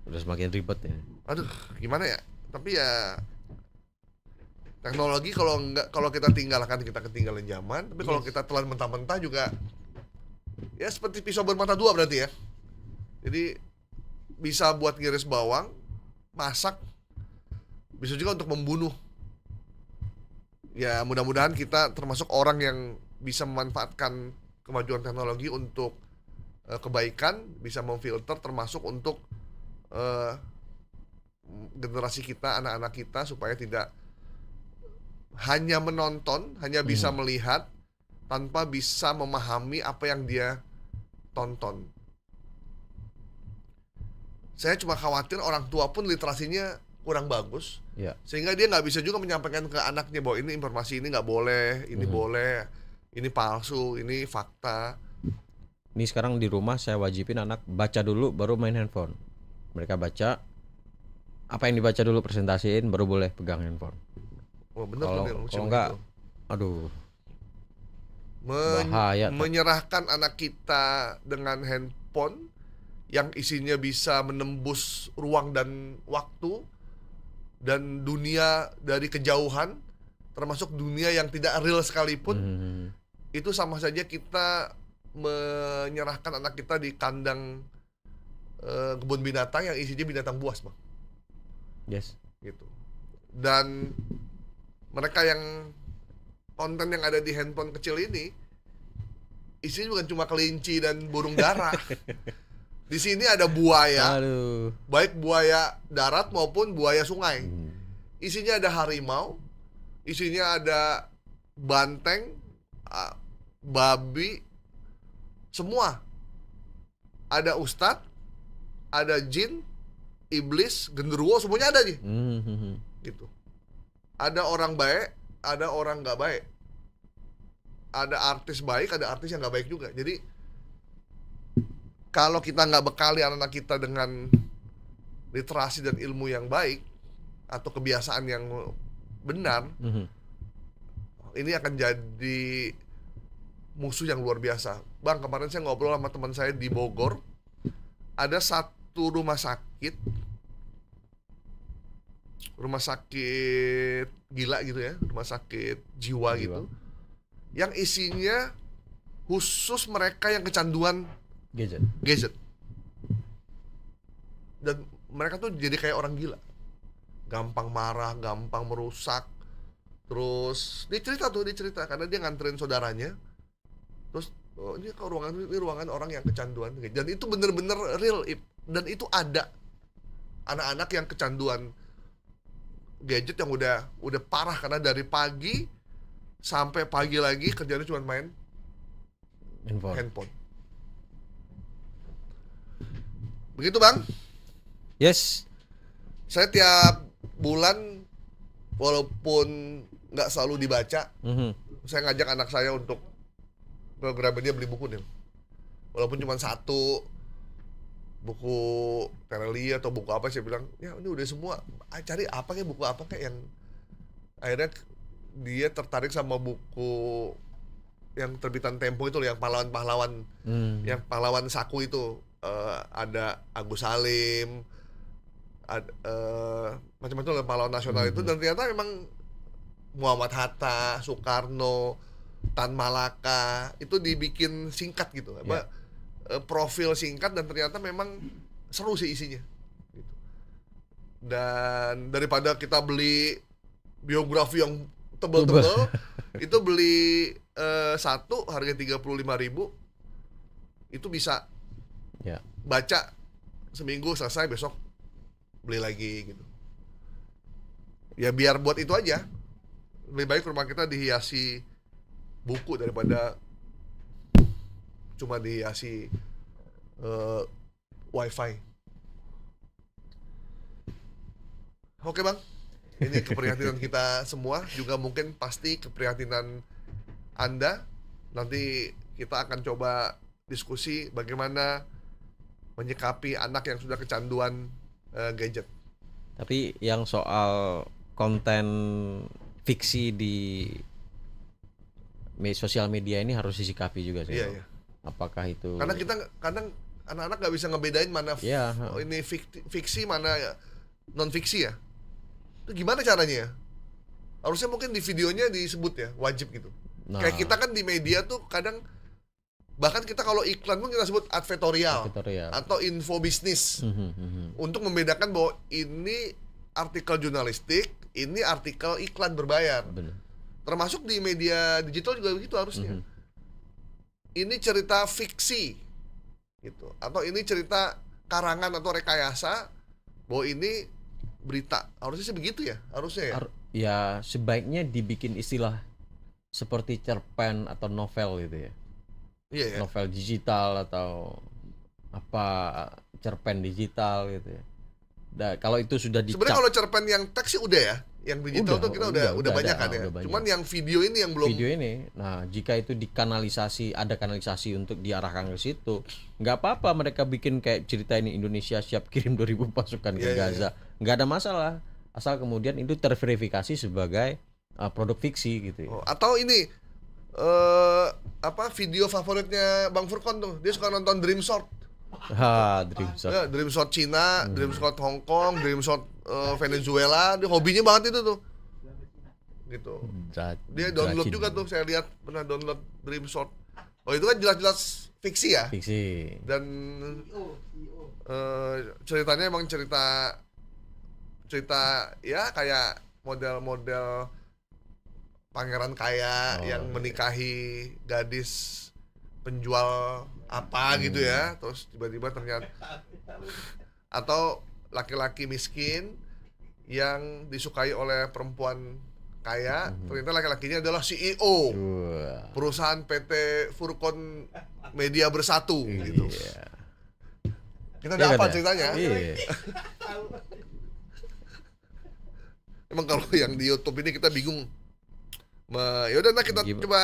Udah semakin ribet ya. Aduh, gimana ya? Tapi ya teknologi kalau kita tinggalkan, kita ketinggalan zaman. Tapi kalau kita telan mentah-mentah juga ya seperti pisau bermata dua berarti ya. Jadi bisa buat ngiris bawang, masak, bisa juga untuk membunuh. Ya mudah-mudahan kita termasuk orang yang bisa memanfaatkan kemajuan teknologi untuk kebaikan, bisa memfilter termasuk untuk generasi kita, anak-anak kita, supaya tidak hanya menonton, hanya bisa melihat tanpa bisa memahami apa yang dia tonton. Saya cuma khawatir orang tua pun literasinya kurang bagus, sehingga dia nggak bisa juga menyampaikan ke anaknya bahwa ini informasi ini nggak boleh, ini boleh, ini palsu, ini fakta. Ini sekarang di rumah saya wajibin anak baca dulu baru main handphone. Mereka baca, apa yang dibaca dulu presentasiin baru boleh pegang handphone. Wah bener tuh, Kalau Nil, mesti kalau enggak, begitu. aduh, Men- bahaya tuh. menyerahkan anak kita dengan handphone yang isinya bisa menembus ruang dan waktu dan dunia dari kejauhan, termasuk dunia yang tidak real sekalipun, itu sama saja kita menyerahkan anak kita di kandang kebun binatang yang isinya binatang buas, Bang. Yes. Gitu. Dan mereka yang konten yang ada di handphone kecil ini isinya bukan cuma kelinci dan burung dara. Di sini ada buaya, Aduh. baik buaya darat maupun buaya sungai. Isinya ada harimau, isinya ada banteng, babi, semua. Ada ustadz, ada jin, iblis, genderuwo, semuanya ada nih. Gitu. Ada orang baik, ada orang nggak baik. Ada artis baik, ada artis yang nggak baik juga. Jadi kalau kita nggak bekali anak-anak kita dengan literasi dan ilmu yang baik atau kebiasaan yang benar, ini akan jadi musuh yang luar biasa. Bang, kemarin saya ngobrol sama teman saya di Bogor. Ada satu rumah sakit gila gitu ya, rumah sakit jiwa gitu, yang isinya khusus mereka yang kecanduan gadget. Dan mereka tuh jadi kayak orang gila, gampang marah, gampang merusak. Terus dia cerita karena dia nganterin saudaranya. Terus ini ke ruangan orang yang kecanduan. Dan itu bener-bener real, dan itu ada anak-anak yang kecanduan gadget yang udah parah karena dari pagi sampai pagi lagi kerjanya cuma main handphone. Begitu, Bang. Yes. Saya tiap bulan walaupun nggak selalu dibaca, saya ngajak anak saya untuk ke Gramedia beli buku nih. Walaupun cuma satu buku Terelia atau buku apa, saya bilang, ya ini udah semua. Cari apa kayak buku apa kayak yang akhirnya dia tertarik sama buku yang terbitan Tempo itu loh, yang pahlawan-pahlawan, yang pahlawan saku itu. Ada Agus Salim, macam-macam lah pahlawan nasional itu, dan ternyata memang Muhammad Hatta, Soekarno, Tan Malaka itu dibikin singkat gitu, profil singkat, dan ternyata memang seru sih isinya. Gitu. Dan daripada kita beli biografi yang tebel-tebel, itu beli satu harga 35.000, itu bisa baca seminggu selesai, besok beli lagi gitu. Ya biar buat itu aja. Lebih baik rumah kita dihiasi buku daripada cuma dihiasi wifi. Oke, Bang. Ini keprihatinan kita semua, juga mungkin pasti keprihatinan Anda. Nanti kita akan coba diskusi bagaimana menyikapi anak yang sudah kecanduan gadget. Tapi yang soal konten fiksi di sosial media ini harus disikapi juga sih. Iya. Apakah itu? Karena kita kadang anak-anak nggak bisa ngebedain mana ini fiksi, mana non fiksi ya. Itu gimana caranya ya? Harusnya mungkin di videonya disebut ya, wajib gitu. Kayak kita kan di media tuh kadang, bahkan kita kalau iklan pun kita sebut advertorial atau info bisnis, untuk membedakan bahwa ini artikel jurnalistik, ini artikel iklan berbayar. Bener. Termasuk di media digital juga begitu harusnya. Ini cerita fiksi gitu, atau ini cerita karangan atau rekayasa, bahwa ini berita. Harusnya sih begitu ya, harusnya ya. Ya sebaiknya dibikin istilah seperti cerpen atau novel gitu ya. Iya ya. Novel digital atau apa, cerpen digital gitu ya. Kalau itu sudah dicap. Sebenarnya kalau cerpen yang teks sih udah ya. Yang digital tuh kita udah banyak ada, kan ya. udah banyak. Cuman yang video ini yang belum. Video ini, nah jika itu dikanalisasi, ada kanalisasi untuk diarahkan ke situ, nggak apa-apa mereka bikin kayak cerita ini Indonesia siap kirim 2.000 pasukan ke Iya, iya, Gaza, nggak ada masalah, asal kemudian itu terverifikasi sebagai produk fiksi gitu. Oh, atau ini video favoritnya Bang Furkon tuh, dia suka nonton Dream Shot. Dream Shot. Ya, Dream Shot Cina, Dream Shot Hong Kong, Dream Shot Venezuela, dia hobinya banget itu tuh. Gitu. Dia download Rajin. juga tuh, saya lihat pernah download Dream Shot. Oh, itu kan jelas-jelas fiksi ya. Fiksi. Dan ceritanya emang cerita ya kayak model-model pangeran kaya yang menikahi gadis penjual apa gitu ya, terus tiba-tiba ternyata, atau laki-laki miskin yang disukai oleh perempuan kaya, ternyata laki-lakinya adalah CEO Wah. perusahaan PT Furkon Media Bersatu gitu. Iya. Kita Iya udah kan apa ya? ceritanya? Iya. Emang kalau yang di YouTube ini kita bingung. Yaudah, nah kita Gimana? coba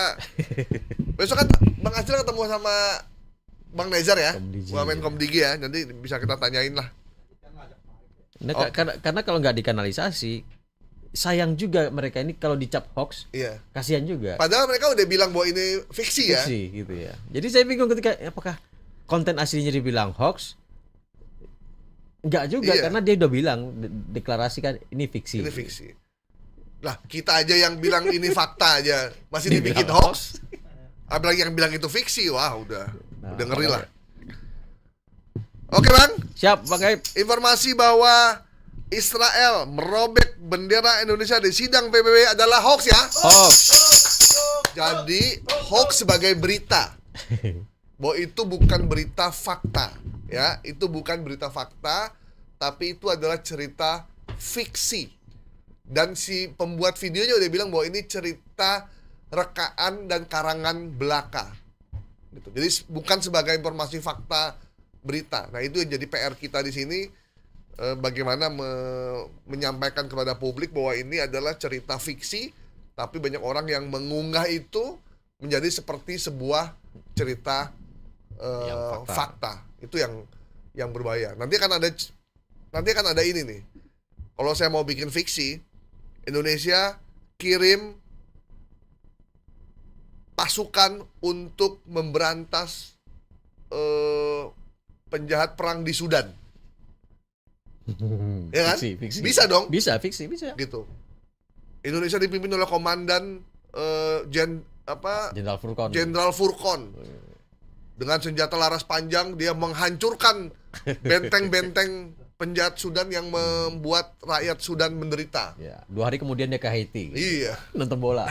besok kan Bang Acil ketemu sama Bang Nezar ya, Komdigi. Wamen Komdigi ya, nanti bisa kita tanyain lah. Nah, Oh. karena kalau nggak dikanalisasi, sayang juga mereka ini kalau dicap hoax, Iya. kasihan juga. Padahal mereka udah bilang bahwa ini fiksi ya. Fiksi gitu ya. Jadi saya bingung ketika apakah konten aslinya dibilang hoax? Enggak juga, Iya. karena dia udah bilang deklarasikan ini fiksi. Ini fiksi. Lah, kita aja yang bilang ini fakta aja masih Dibilang dibikin hoax. Apalagi yang bilang itu fiksi, wah udah ngeri lah. Oke Bang, Siap, Bang Gaib. informasi bahwa Israel merobek bendera Indonesia di sidang PBB adalah hoax ya. Hoax. Jadi hoax sebagai berita, bahwa itu bukan berita fakta, ya, itu bukan berita fakta, tapi itu adalah cerita fiksi. Dan si pembuat videonya udah bilang bahwa ini cerita rekaan dan karangan belaka. Gitu. Jadi bukan sebagai informasi fakta berita. Nah itu yang jadi PR kita di sini, bagaimana menyampaikan kepada publik bahwa ini adalah cerita fiksi, tapi banyak orang yang mengunggah itu menjadi seperti sebuah cerita Yang fakta. Itu yang berbahaya. Nanti akan ada ini nih. Kalau saya mau bikin fiksi, Indonesia kirim pasukan untuk memberantas penjahat perang di Sudan. Ya kan? Fiksi. Bisa dong. Bisa, fiksi, bisa. Gitu. Indonesia dipimpin oleh komandan Jenderal Furkon. Jenderal Furkon. Dengan senjata laras panjang dia menghancurkan benteng-benteng penjahat Sudan yang membuat rakyat Sudan menderita. Ya, 2 hari kemudian dia ke Haiti. Iya. Nonton bola.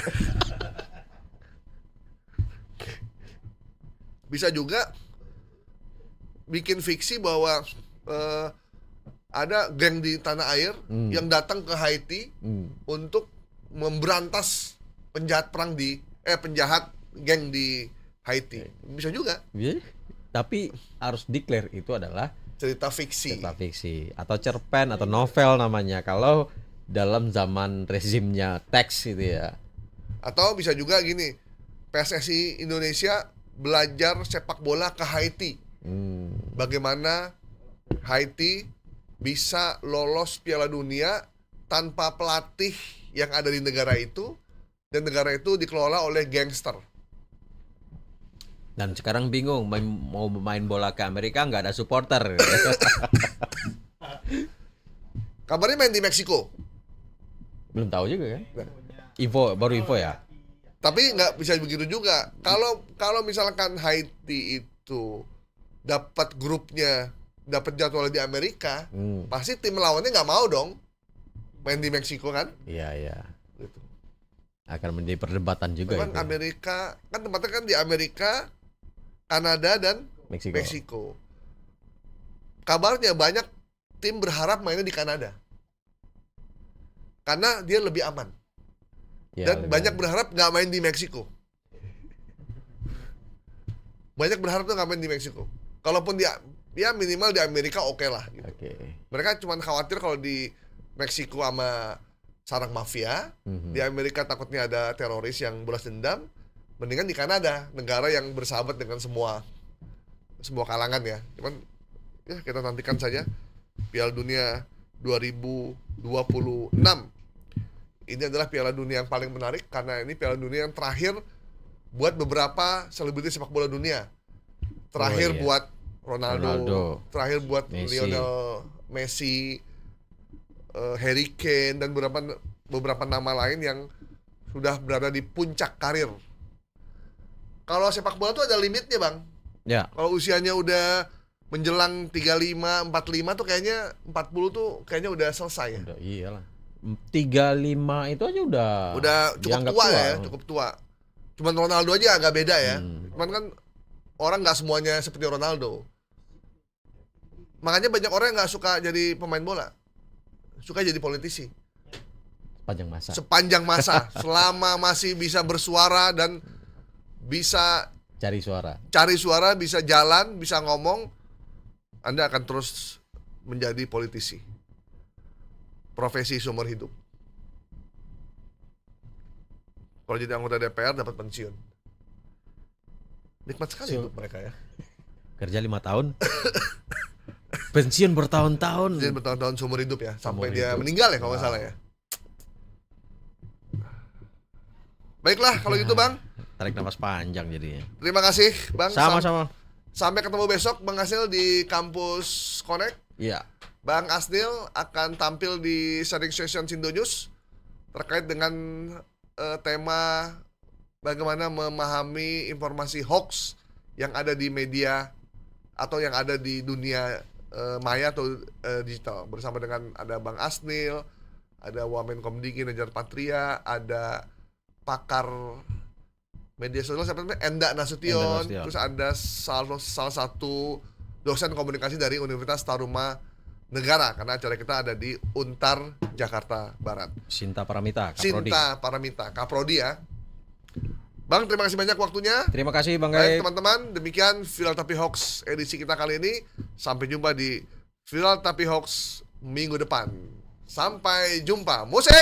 Bisa juga bikin fiksi bahwa ada geng di tanah air yang datang ke Haiti untuk memberantas penjahat penjahat geng di Haiti. Bisa juga Bisa. Tapi harus declare itu adalah cerita fiksi. cerita fiksi atau cerpen atau novel namanya kalau dalam zaman rezimnya teks gitu ya. Atau bisa juga gini, PSSI Indonesia belajar sepak bola ke Haiti. Bagaimana Haiti bisa lolos Piala Dunia tanpa pelatih yang ada di negara itu, dan negara itu dikelola oleh gangster. Dan sekarang bingung mau main bola ke Amerika nggak ada supporter. Kabarnya main di Meksiko, Belum tahu juga kan? Nah. Baru info ya. tapi nggak bisa begitu juga. Kalau misalkan Haiti itu dapat grupnya, dapat jadwal di Amerika, pasti tim lawannya nggak mau dong main di Meksiko kan? Iya, iya. Gitu. Akan menjadi perdebatan juga Memang itu. Amerika kan tempatnya kan di Amerika, Kanada dan Meksiko. Meksiko. Kabarnya banyak tim berharap mainnya di Kanada karena dia lebih aman. Ya, Dan banyak berharap nggak main di Meksiko. Banyak berharap tuh nggak main di Meksiko. Kalaupun dia ya minimal di Amerika oke lah. Gitu. Oke. Mereka cuma khawatir kalau di Meksiko sama sarang mafia. Mhm. Di Amerika takutnya ada teroris yang balas dendam. Mendingan di Kanada, negara yang bersahabat dengan semua kalangan ya. Cuman ya kita nantikan saja Piala Dunia 2026. Ini adalah Piala Dunia yang paling menarik karena ini Piala Dunia yang terakhir buat beberapa selebriti sepak bola dunia. Terakhir iya. buat Ronaldo, terakhir buat Messi. Lionel Messi, Harry Kane dan beberapa nama lain yang sudah berada di puncak karir. Kalau sepak bola tuh ada limitnya, Bang. Ya. Kalau usianya udah menjelang 35, 45 tuh kayaknya 40 tuh kayaknya udah selesai ya. Udah iyalah. 35 itu aja Udah cukup dianggap tua ya, cukup tua. Cuman Ronaldo aja agak beda ya. Cuman kan orang nggak semuanya seperti Ronaldo. Makanya banyak orang yang nggak suka jadi pemain bola, suka jadi politisi. Sepanjang masa. Selama masih bisa bersuara dan bisa Cari suara. bisa jalan, bisa ngomong, Anda akan terus menjadi politisi. Profesi seumur hidup. Kalau jadi anggota DPR dapat pensiun. Nikmat sekali hidup mereka ya. Kerja 5 tahun. Pensiun bertahun-tahun. Jadi bertahun-tahun seumur hidup ya, sampai Seumur dia hidup. meninggal ya kalau nggak salah ya. Baiklah kalau gitu Bang. Tarik nafas panjang jadinya. Terima kasih Bang. Sama-sama. Sampai ketemu besok Bang Asnil di Kampus Connect. Iya. Bang Asnil akan tampil di sharing session Sindo News terkait dengan tema bagaimana memahami informasi hoax yang ada di media atau yang ada di dunia maya atau digital. Bersama dengan ada Bang Asnil, ada Wamenkomdiki Nejar Patria, ada pakar media sosial siapa namanya? Enda Nasution. Terus ada salah satu dosen komunikasi dari Universitas Taruma Negara karena acara kita ada di Untar Jakarta Barat. Sinta Paramita, Kaprodi. Sinta Paramita, Kaprodi ya. Bang, terima kasih banyak waktunya. Terima kasih Bang Baik Gaib. teman-teman, demikian Viral Tapi Hoax edisi kita kali ini. Sampai jumpa di Viral Tapi Hoax minggu depan. Sampai jumpa. Musik!